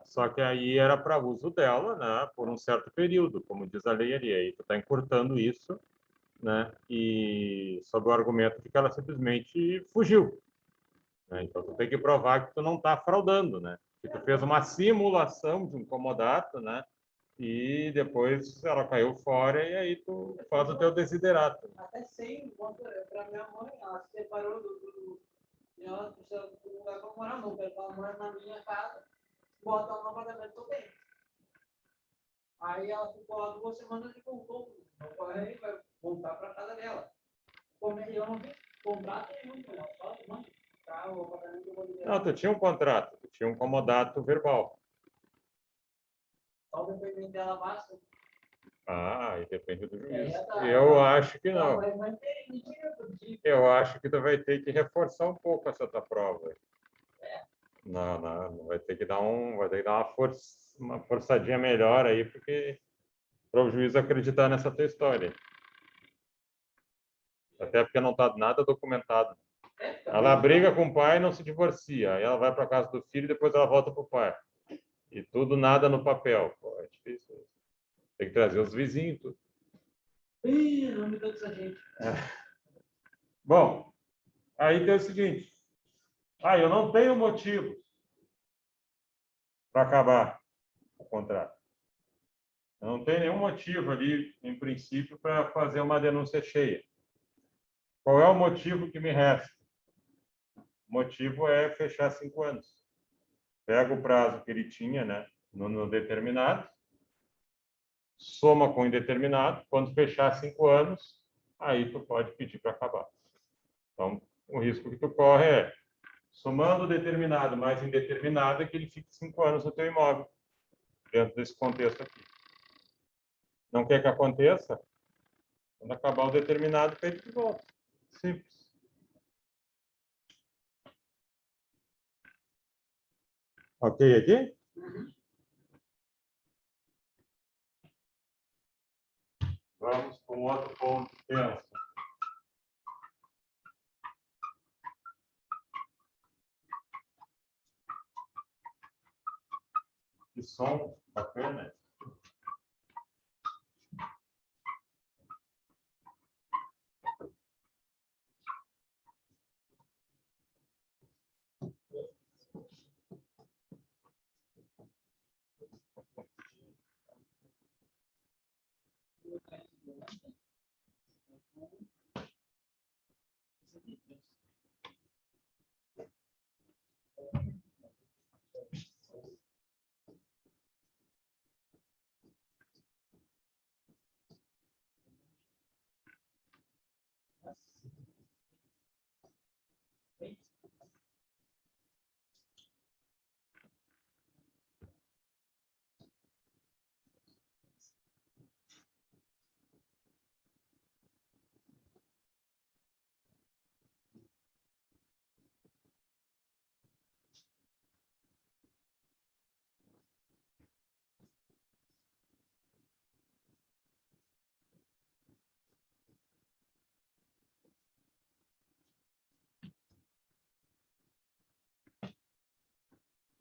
Só que aí era para uso dela, né? Por um certo período, como diz a lei ali. Aí tu está encurtando isso, né? E sob o argumento de que ela simplesmente fugiu. Né? Então tu tem que provar que tu não está fraudando, né? Que tu fez uma simulação de um comodato, né? E depois ela caiu fora e aí tu faz o teu desiderato. Até sei, para minha mãe, ela se separou e ela precisa de um lugar para morar, não, porque ela mora na minha casa, bota ela no apartamento que eu tenho. Aí ela ficou lá 2 semanas e voltou. Meu pai vai voltar para casa dela. Como eu não vi, Contrato é muito melhor. Só manda tá, o pagamento eu vou liberar. Não, tu tinha um contrato, tu tinha um comodato verbal. Só o depoimento dela basta. Ah, e depende do juiz. Tá, Eu acho que não. Vai ter mentira por dia. Eu acho que tu vai ter que reforçar um pouco essa tua prova. Não, vai ter que dar uma forçadinha melhor aí, porque para o juiz acreditar nessa tua história. Até porque não está nada documentado. Ela briga com o pai e não se divorcia. Aí ela vai para casa do filho e depois ela volta para o pai. E tudo nada no papel. Pô, é difícil. Tem que trazer os vizinhos, tudo. Ih, não me dá dessa gente. Bom, aí tem o seguinte. Eu não tenho motivo para acabar o contrato. Eu não tenho nenhum motivo ali, em princípio, para fazer uma denúncia cheia. Qual é o motivo que me resta? O motivo é fechar 5 anos. Pega o prazo que ele tinha, né, no determinado, soma com o indeterminado, quando fechar 5 anos, aí tu pode pedir para acabar. Então, o risco que tu corre é, somando o determinado mais indeterminado, é que ele fique 5 anos no teu imóvel, dentro desse contexto aqui. Não quer que aconteça? Quando acabar o determinado, pede de volta. Simples. Ok aqui? Vamos para um outro ponto tenso. Que som bacana.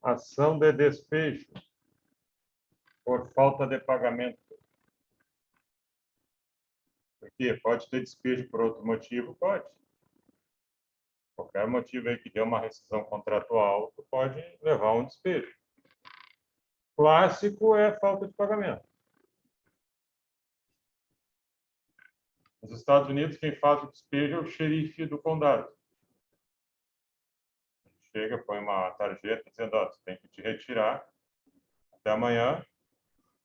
Ação de despejo por falta de pagamento. Porque pode ter despejo por outro motivo? Pode. Qualquer motivo aí que dê uma rescisão contratual, tu pode levar um despejo. Clássico é falta de pagamento. Nos Estados Unidos, quem faz o despejo é o xerife do condado. Chega, põe uma tarjeta dizendo, ó, tu tem que te retirar até amanhã.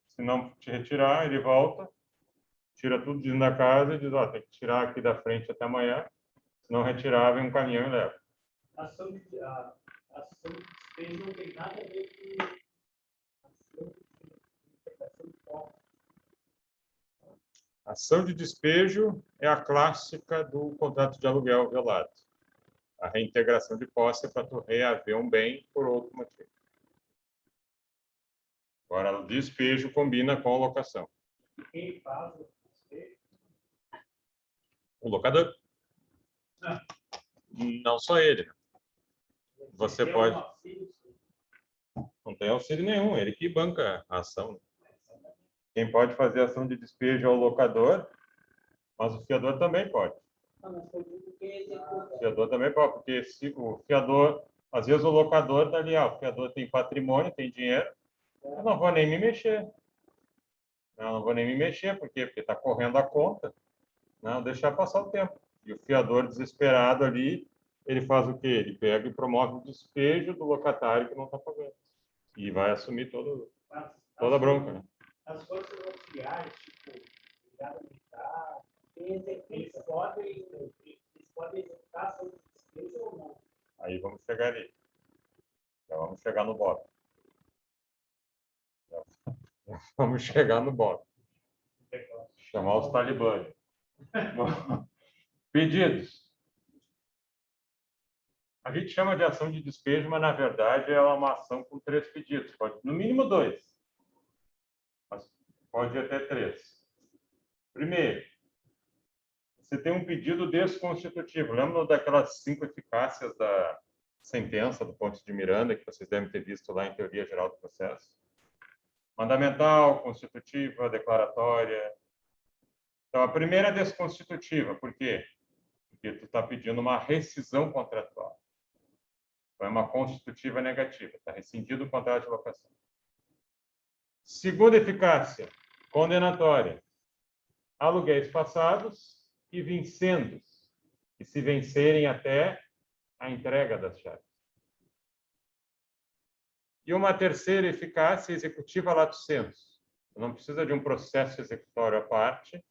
Se não te retirar, ele volta, tira tudo de dentro da casa e diz, ó, tem que tirar aqui da frente até amanhã. Se não retirar, vem um caminhão e leva. A ação de despejo não tem nada a ver com ação de posse. Ação de despejo é a clássica do contrato de aluguel violado. A reintegração de posse é para tu reaver um bem por outro motivo. Agora, o despejo combina com a locação. Quem faz o despejo? O locador. Não só ele. Você pode... Não tem auxílio nenhum, ele que banca a ação. Quem pode fazer ação de despejo é o locador, mas o fiador também pode. O fiador também pode, porque se o fiador, às vezes o locador está ali, o fiador tem patrimônio, tem dinheiro, eu não vou nem me mexer. Não vou nem me mexer, por quê? Porque está correndo a conta, não, deixar passar o tempo. E o fiador desesperado ali, ele faz o quê? Ele pega e promove o despejo do locatário que não está pagando. E vai assumir toda a bronca, né? As forças auxiliares, tipo, brigada militar, eles podem chegar ali. Já vamos chegar no bottom. Vamos chegar no bottom. Chamar os talibãs. Pedidos. A gente chama de ação de despejo, mas, na verdade, é uma ação com 3 pedidos. Pode, no mínimo 2. Mas pode ir até 3. Primeiro, você tem um pedido desconstitutivo. Lembra daquelas 5 eficácias da sentença do Ponte de Miranda, que vocês devem ter visto lá em Teoria Geral do Processo? Mandamental, constitutiva, declaratória. Então, a primeira é desconstitutiva. Por quê? Porque tu está pedindo uma rescisão contratual. Então, é uma constitutiva negativa. Está rescindido o contrato de locação. Segunda eficácia, condenatória. Aluguéis passados e vincendos, que se vencerem até a entrega das chaves. E uma terceira eficácia, executiva lato sensu. Não precisa de um processo executório à parte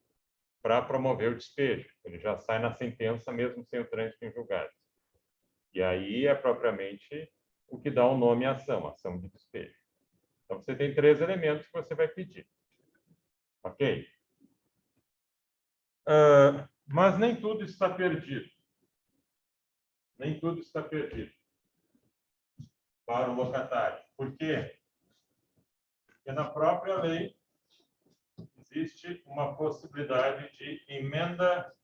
para promover o despejo. Ele já sai na sentença mesmo sem o trânsito em julgado. E aí é propriamente o que dá o nome à ação de despejo. Então, você tem 3 elementos que você vai pedir. Ok? Mas nem tudo está perdido. Nem tudo está perdido para o locatário. Por quê? Porque na própria lei existe uma possibilidade de emenda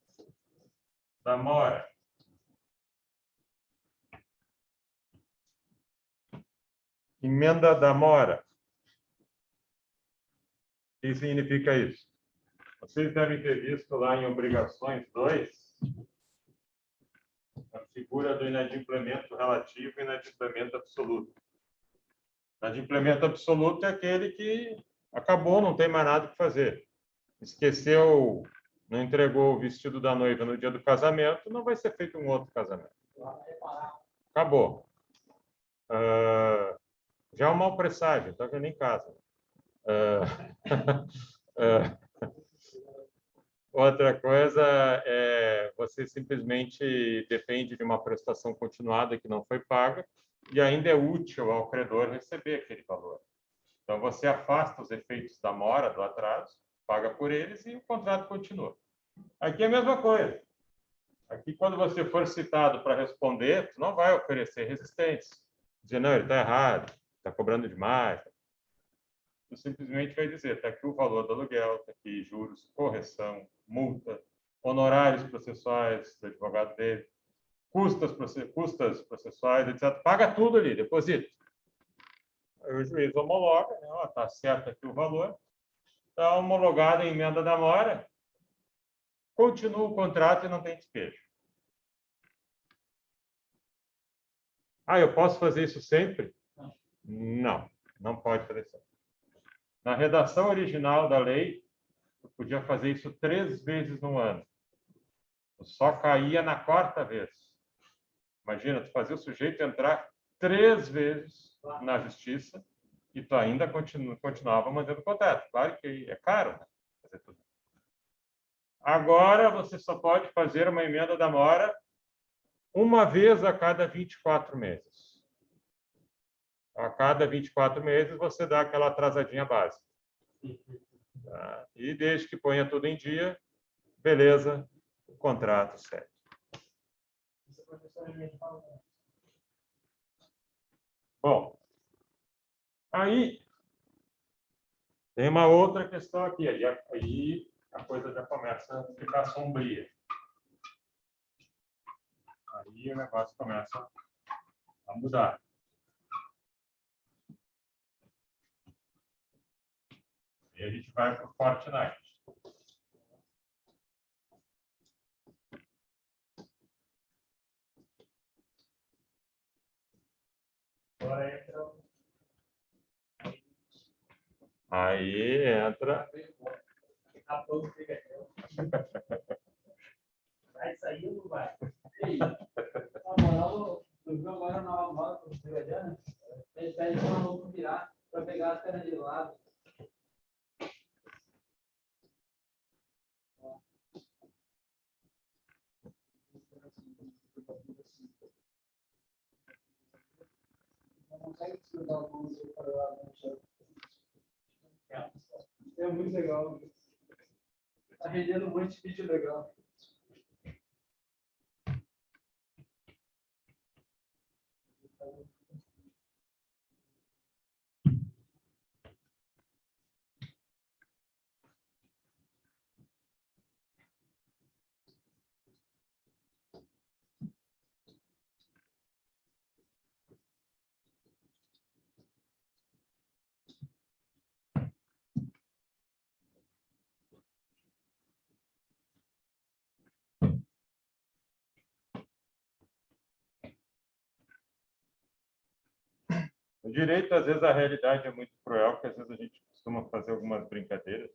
da mora. Emenda da mora. O que significa isso? Vocês devem ter visto lá em Obrigações 2 a figura do inadimplemento relativo e inadimplemento absoluto. Inadimplemento absoluto é aquele que acabou, não tem mais nada o que fazer. Esqueceu, não entregou o vestido da noiva no dia do casamento, não vai ser feito um outro casamento. Acabou. Já é um mau presságio, então já nem casa. Outra coisa é você simplesmente depende de uma prestação continuada que não foi paga e ainda é útil ao credor receber aquele valor. Então, você afasta os efeitos da mora, do atraso, paga por eles e o contrato continua. Aqui é a mesma coisa. Aqui, quando você for citado para responder, tu não vai oferecer resistência. Dizer, não, ele está errado, está cobrando demais. Tu simplesmente vai dizer, está aqui o valor do aluguel, está aqui juros, correção, multa, honorários processuais do advogado dele, custas processuais, etc. Paga tudo ali, deposita. Aí o juiz homologa, né? Está certo aqui o valor, está homologada a emenda da mora, continua o contrato e não tem despejo. Eu posso fazer isso sempre? Não, não pode fazer sempre. Na redação original da lei, eu podia fazer isso 3 vezes no ano. Eu só caía na 4ª vez. Imagina, tu fazer o sujeito entrar 3 vezes na justiça e tu ainda continuava mantendo o contrato. Claro que é caro, né? Fazer tudo. Agora, você só pode fazer uma emenda da mora uma vez a cada 24 meses. A cada 24 meses, você dá aquela atrasadinha básica. Tá? E desde que ponha tudo em dia, beleza, o contrato segue. Bom, aí tem uma outra questão aqui. Aí a coisa já começa a ficar sombria. Aí o negócio começa a mudar. E a gente vai para o Fortnite. Aí entra. Vai sair ou não vai? Na moral, eu vi agora na nova moda com o Brigadiano, ele pede para o aluno virar para pegar as pernas de lado. consegue estudar o museu para lá no chão. É muito legal. Tá rendendo um monte de vídeo legal. No direito, às vezes, a realidade é muito cruel, porque às vezes a gente costuma fazer algumas brincadeiras.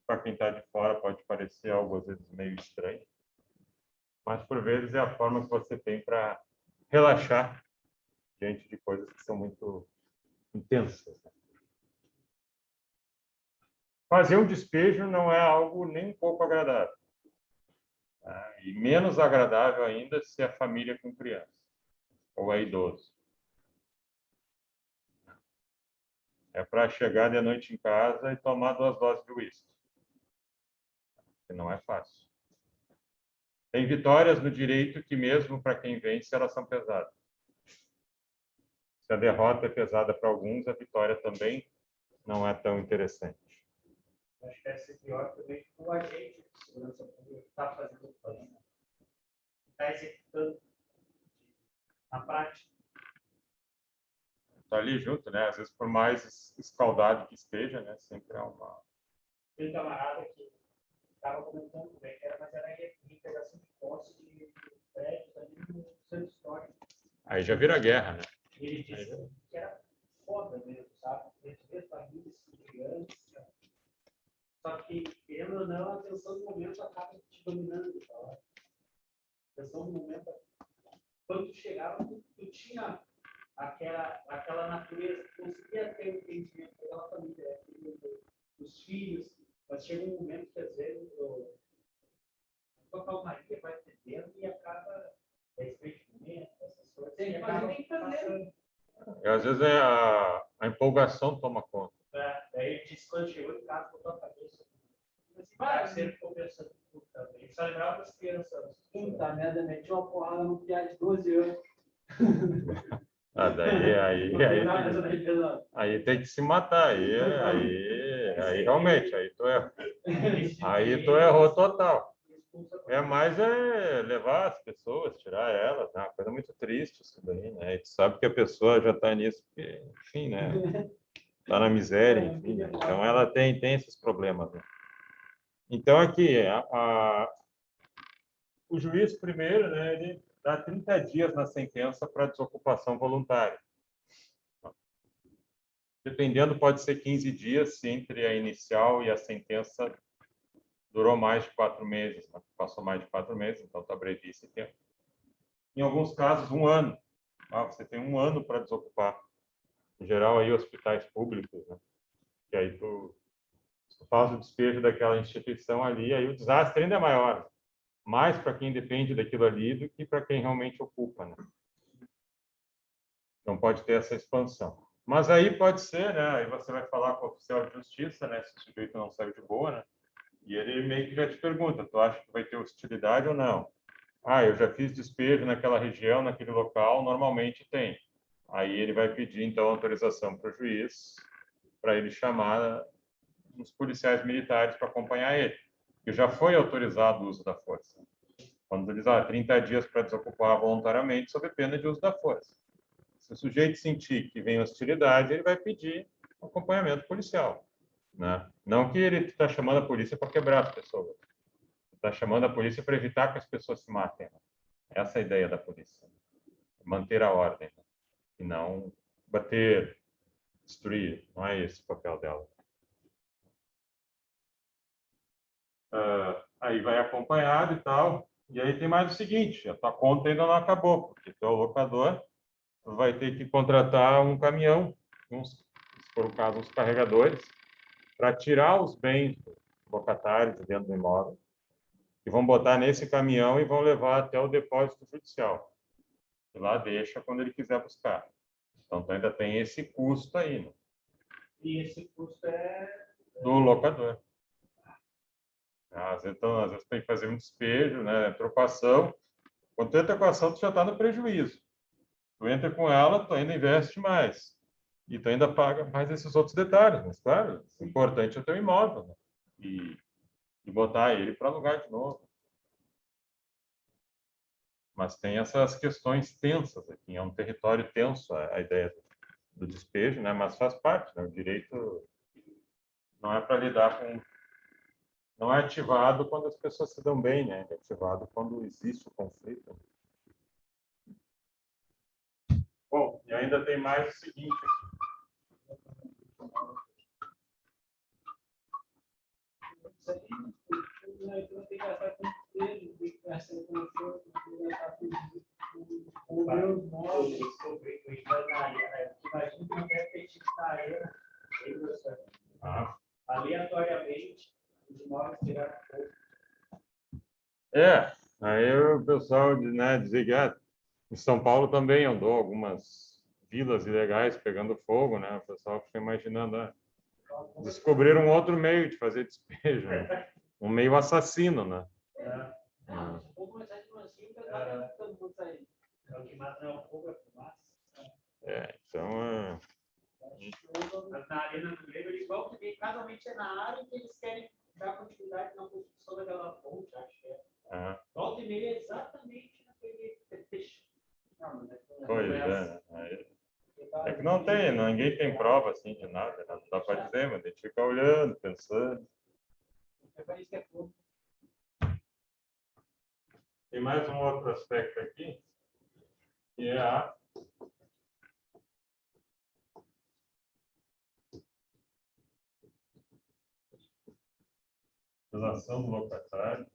Para quem está de fora, pode parecer algo, às vezes, meio estranho. Mas, por vezes, é a forma que você tem para relaxar diante de coisas que são muito intensas. Fazer um despejo não é algo nem um pouco agradável. Tá? E menos agradável ainda se é família com criança ou é idoso. É para chegar de noite em casa e tomar 2 doses de uísque. Que não é fácil. Tem vitórias no direito que, mesmo para quem vence, elas são pesadas. Se a derrota é pesada para alguns, a vitória também não é tão interessante. Acho que deve ser pior também o agente de segurança pública está fazendo o plano, está executando na prática. Está ali junto, né? Às vezes, por mais escaldado que esteja, né? Sempre é uma... Tem um camarada que estava comentando também, mas era em pegação de posse de prédios ali no centro histórico. Aí já vira guerra, né? Ele disse que era foda mesmo, sabe? Entre famílias, crianças. Só que, querendo ou não, a tensão do momento acaba te dominando. Tá? A tensão do momento, quando tu chegava, tu tinha aquela natureza, tu conseguia ter o entendimento daquela família, dos filhos, mas chega um momento que, às vezes, a tua calmaria vai perdendo e acaba, respeito, essas coisas. Sim, tem que fazer. E, às vezes a empolgação toma conta. Daí ele disse quando chegou em casa, botou a cabeça. Mas sempre ficou pensando tudo também. Só lembrava das crianças. Puta merda, meteu uma porrada no piá de 12 anos. Aí tem que se matar. Aí realmente, aí tu errou total. É mais levar as pessoas, tirar elas, é uma coisa muito triste isso daí, né? E tu sabe que a pessoa já está nisso, porque, enfim, né? Está na miséria, enfim, né? Então ela tem esses problemas, né? Então aqui, o juiz primeiro, né? Ele dá 30 dias na sentença para desocupação voluntária. Dependendo, pode ser 15 dias se entre a inicial e a sentença durou mais de 4 meses, né? Passou mais de 4 meses, então está brevíssimo esse tempo. Em alguns casos, 1 ano. Você tem 1 ano para desocupar. Em geral, aí hospitais públicos, né? Que aí tu faz o despejo daquela instituição ali, aí o desastre ainda é maior. Mais para quem depende daquilo ali do que para quem realmente ocupa, né? Então pode ter essa expansão. Mas aí pode ser, né? Aí você vai falar com o oficial de justiça, né? Se o sujeito não saiu de boa, né? E ele meio que já te pergunta, tu acha que vai ter hostilidade ou não? Eu já fiz despejo naquela região, naquele local, normalmente tem. Aí ele vai pedir, então, autorização para o juiz, para ele chamar os policiais militares para acompanhar ele. Que já foi autorizado o uso da força. Quando diz, 30 dias para desocupar voluntariamente, sob pena de uso da força. Se o sujeito sentir que vem hostilidade, ele vai pedir acompanhamento policial, né? Não que ele está chamando a polícia para quebrar as pessoas. Está chamando a polícia para evitar que as pessoas se matem. Né? Essa é a ideia da polícia. Manter a ordem. Né? E não bater, destruir. Não é esse o papel dela. Aí vai acompanhado e tal. E aí tem mais o seguinte, a tua conta ainda não acabou, porque tu é o locador, tu vai ter que contratar um caminhão, se for o caso, uns carregadores, para tirar os bens do locatário de dentro do imóvel, e vão botar nesse caminhão e vão levar até o depósito judicial. E lá deixa quando ele quiser buscar. Então, tu ainda tem esse custo aí, né? E esse custo é Do locador. Então, às vezes tem que fazer um despejo, né? Trocação. Quando tu entra com a ação, tu já está no prejuízo. Tu entra com ela, tu ainda investe mais. E tu ainda paga mais esses outros detalhes. Mas, claro, o importante é o teu imóvel, né? E botar ele para alugar de novo. Mas tem essas questões tensas aqui. É um território tenso a ideia do despejo, né? Mas faz parte, né? O direito não é para lidar com... Não é ativado quando as pessoas se dão bem, né? É ativado quando existe o conflito. Bom, e ainda tem mais o seguinte aqui. Aleatoriamente, os imóveis tiraram Aí o pessoal, né, dizia que em São Paulo também andou algumas vilas ilegais pegando fogo, né? O pessoal fica imaginando, descobriram um outro meio de fazer despejo, né? Um meio assassino, né? Então... Mas na Arena do Grêmio, eles vão porque casualmente é na área que eles querem dar continuidade na construção daquela ponte, acho que é. Volta e meia exatamente naquele fecho. Pois é. É que não tem, ninguém tem prova assim de nada, né? Não dá para dizer, mas a gente fica olhando, pensando. É para isso que é pouco. Tem mais um outro aspecto aqui, que é a relação do locatário.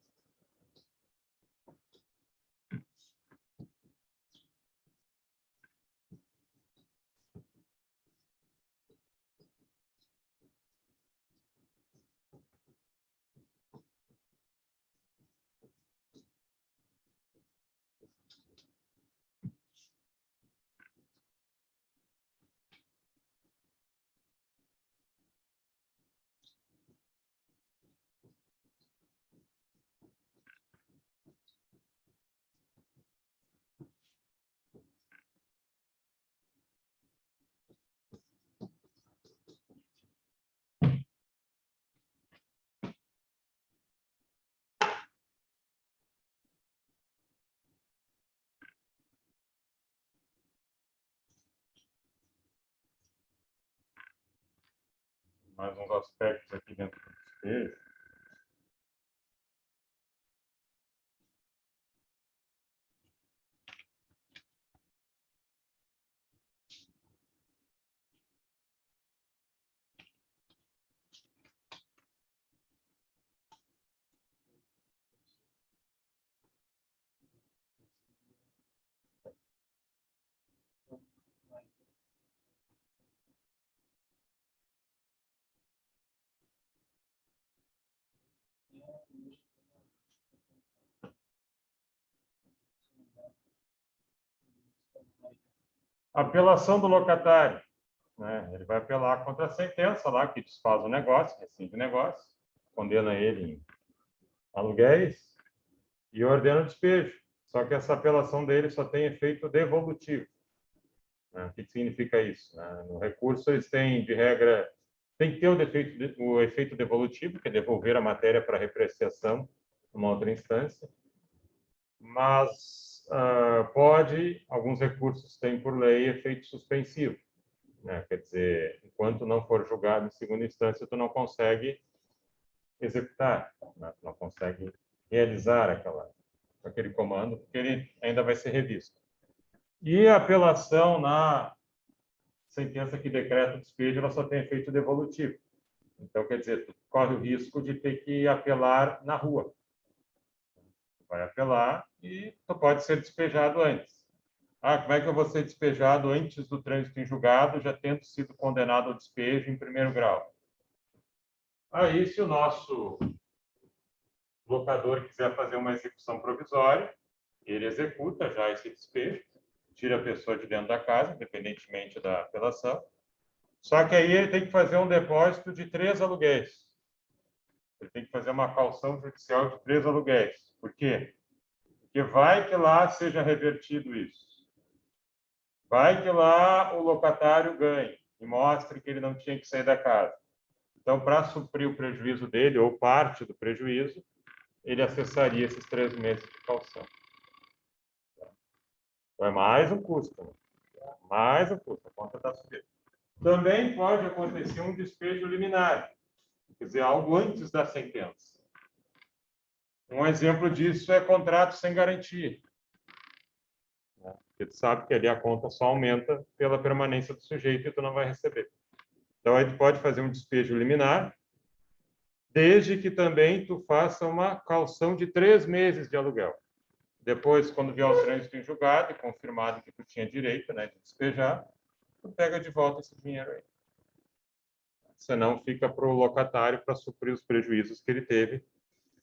Mais uns aspectos aqui dentro do despejo. Apelação do locatário, né? Ele vai apelar contra a sentença lá que desfaz o negócio, rescinde o negócio, condena ele em aluguéis e ordena o despejo. Só que essa apelação dele só tem efeito devolutivo. Né? O que significa isso? Né? No recurso, eles têm, de regra, tem que ter o efeito devolutivo, que é devolver a matéria para repreciação numa outra instância, mas alguns recursos têm por lei efeito suspensivo, né? Quer dizer, enquanto não for julgado em segunda instância, tu não consegue executar, né? Tu não consegue realizar aquele comando, porque ele ainda vai ser revisto. E a apelação na sentença que decreta o despejo, ela só tem efeito devolutivo. Então, quer dizer, tu corre o risco de ter que apelar na rua. Vai apelar e tu pode ser despejado antes. Como é que eu vou ser despejado antes do trânsito em julgado, já tendo sido condenado ao despejo em primeiro grau? Aí, se o nosso locador quiser fazer uma execução provisória, ele executa já esse despejo, tira a pessoa de dentro da casa, independentemente da apelação. Só que aí ele tem que fazer um depósito de 3 aluguéis. Ele tem que fazer uma caução judicial de 3 aluguéis. Por quê? Porque vai que lá seja revertido isso. Vai que lá o locatário ganhe e mostre que ele não tinha que sair da casa. Então, para suprir o prejuízo dele, ou parte do prejuízo, ele acessaria esses 3 meses de caução. Então, é mais um custo. Né? Mais um custo. A conta está subindo. Também pode acontecer um despejo liminar, quer dizer, algo antes da sentença. Um exemplo disso é contrato sem garantia. Porque tu sabe que ali a conta só aumenta pela permanência do sujeito e tu não vai receber. Então, aí tu pode fazer um despejo liminar, desde que também tu faça uma caução de 3 meses de aluguel. Depois, quando vier o trânsito em julgado e confirmado que tu tinha direito, né, de despejar, tu pega de volta esse dinheiro aí. Senão fica para o locatário para suprir os prejuízos que ele teve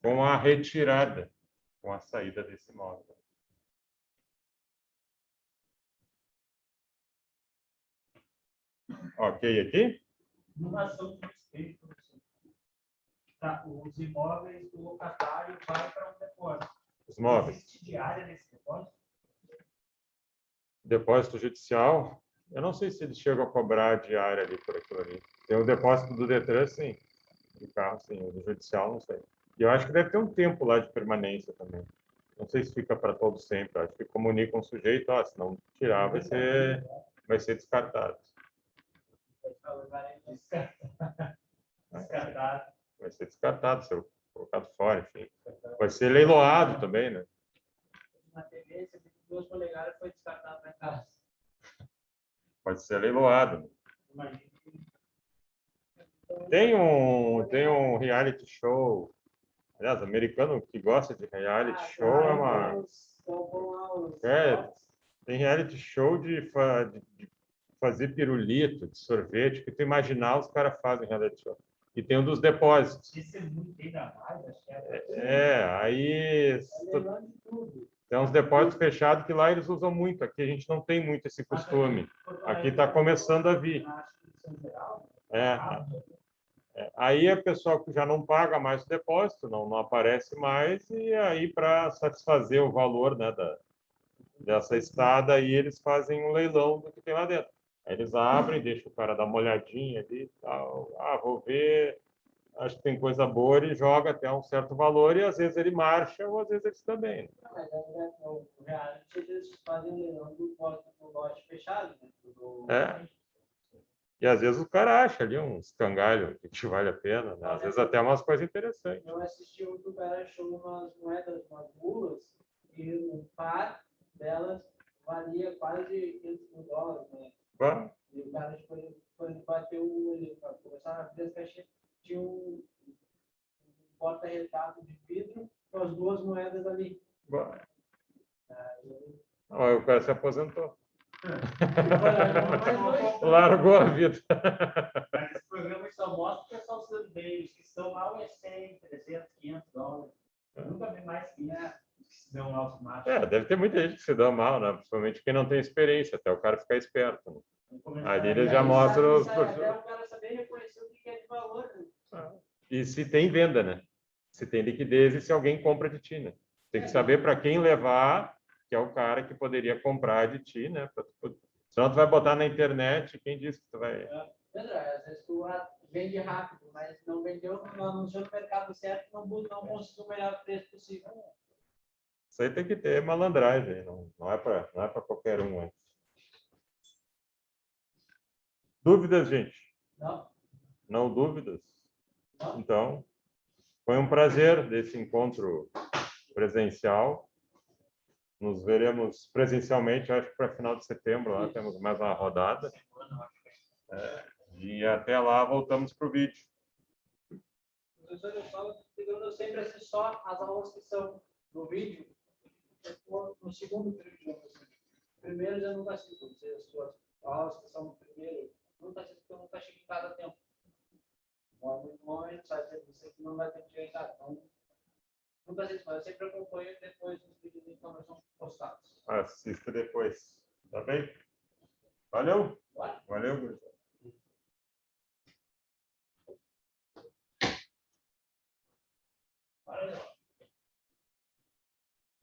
com a retirada, com a saída desse imóvel. Ok aqui? Numa ação de despejo, tá, os imóveis do locatário vai para um depósito. Os móveis. Existe diária nesse depósito? Depósito judicial, eu não sei se eles chegam a cobrar diária ali por aquilo ali. Tem o depósito do Detran, sim. De carro, sim. O do judicial, não sei. E eu acho que deve ter um tempo lá de permanência também. Não sei se fica para todo sempre. Acho que comunica um sujeito, se não tirar, vai ser descartado. Descartado. Vai ser descartado, ser colocado fora, enfim. Vai ser leiloado também, né? Na TV, 2 polegadas foi descartado na casa. Pode ser leiloado. Tem um reality show. Aliás, americano que gosta de reality show é uma. Tem reality show de fazer pirulito, de sorvete, que tu imaginar os caras fazem reality show. E tem um dos depósitos. Isso é muito ainda mais, acho que aí tem uns depósitos fechados que lá eles usam muito. Aqui a gente não tem muito esse costume. Aqui está começando a vir. Aí a pessoa que já não paga mais o depósito, não aparece mais, e aí para satisfazer o valor, né, dessa estada, aí eles fazem um leilão do que tem lá dentro. Aí eles abrem, deixam o cara dar uma olhadinha ali e tal. Vou ver, acho que tem coisa boa, ele joga até um certo valor e às vezes ele marcha ou às vezes eles também. O reality eles fazem leilão do lote fechado, né? E às vezes o cara acha ali um escangalho que vale a pena, né? Às vezes até umas coisas interessantes. Eu assisti um que o cara achou umas moedas, umas bulas, e o par delas valia quase $500 mil, né? E o cara, quando bateu, ele começaram a abrir as caixinhas, tinha um porta-retrato de vidro com as 2 moedas ali. O cara se aposentou. Largou a vida. Mas esse programa só mostra o pessoal sendo bem. Os que estão lá é 100, 300, $500. Nunca vi mais que se dão lá os machos. Deve ter muita gente que se dá mal, né? Principalmente quem não tem experiência, até o cara ficar esperto. Né? Ali ele já mostra os... Até o cara saber reconhecer o que é de valor. Né? E se tem venda, né? Se tem liquidez e se alguém compra de ti, né? Tem que saber para quem levar, que é o cara que poderia comprar de ti, né? Senão tu vai botar na internet, quem disse que tu vai... Pedro, às vezes tu vende rápido, mas não vendeu, não anunciou no mercado certo, não conseguiu o melhor preço possível. Isso aí tem que ter malandragem, não é para qualquer um. Hein? Dúvidas, gente? Não. Não dúvidas? Não. Então, foi um prazer desse encontro presencial. Nos veremos presencialmente, acho que para final de setembro, lá temos mais uma rodada. E até lá voltamos para o vídeo. Professor, eu sempre assisto só as aulas que são no vídeo, no segundo vídeo. Primeiro eu nunca assisto, as suas aulas que são no primeiro, nunca assisto porque eu nunca chego em cada tempo. Moro muito longe, sabe? Você que não vai ter que chegar em casa. Então, nunca assisto, mas eu sempre acompanho depois dos vídeos de informação postados. Assista depois. Tá bem? Valeu? Valeu, Gustavo.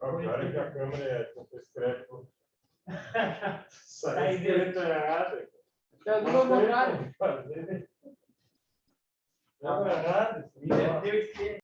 Agora que a câmera é escreve. Sai escrito errado. Então, do contrário. Não é nada.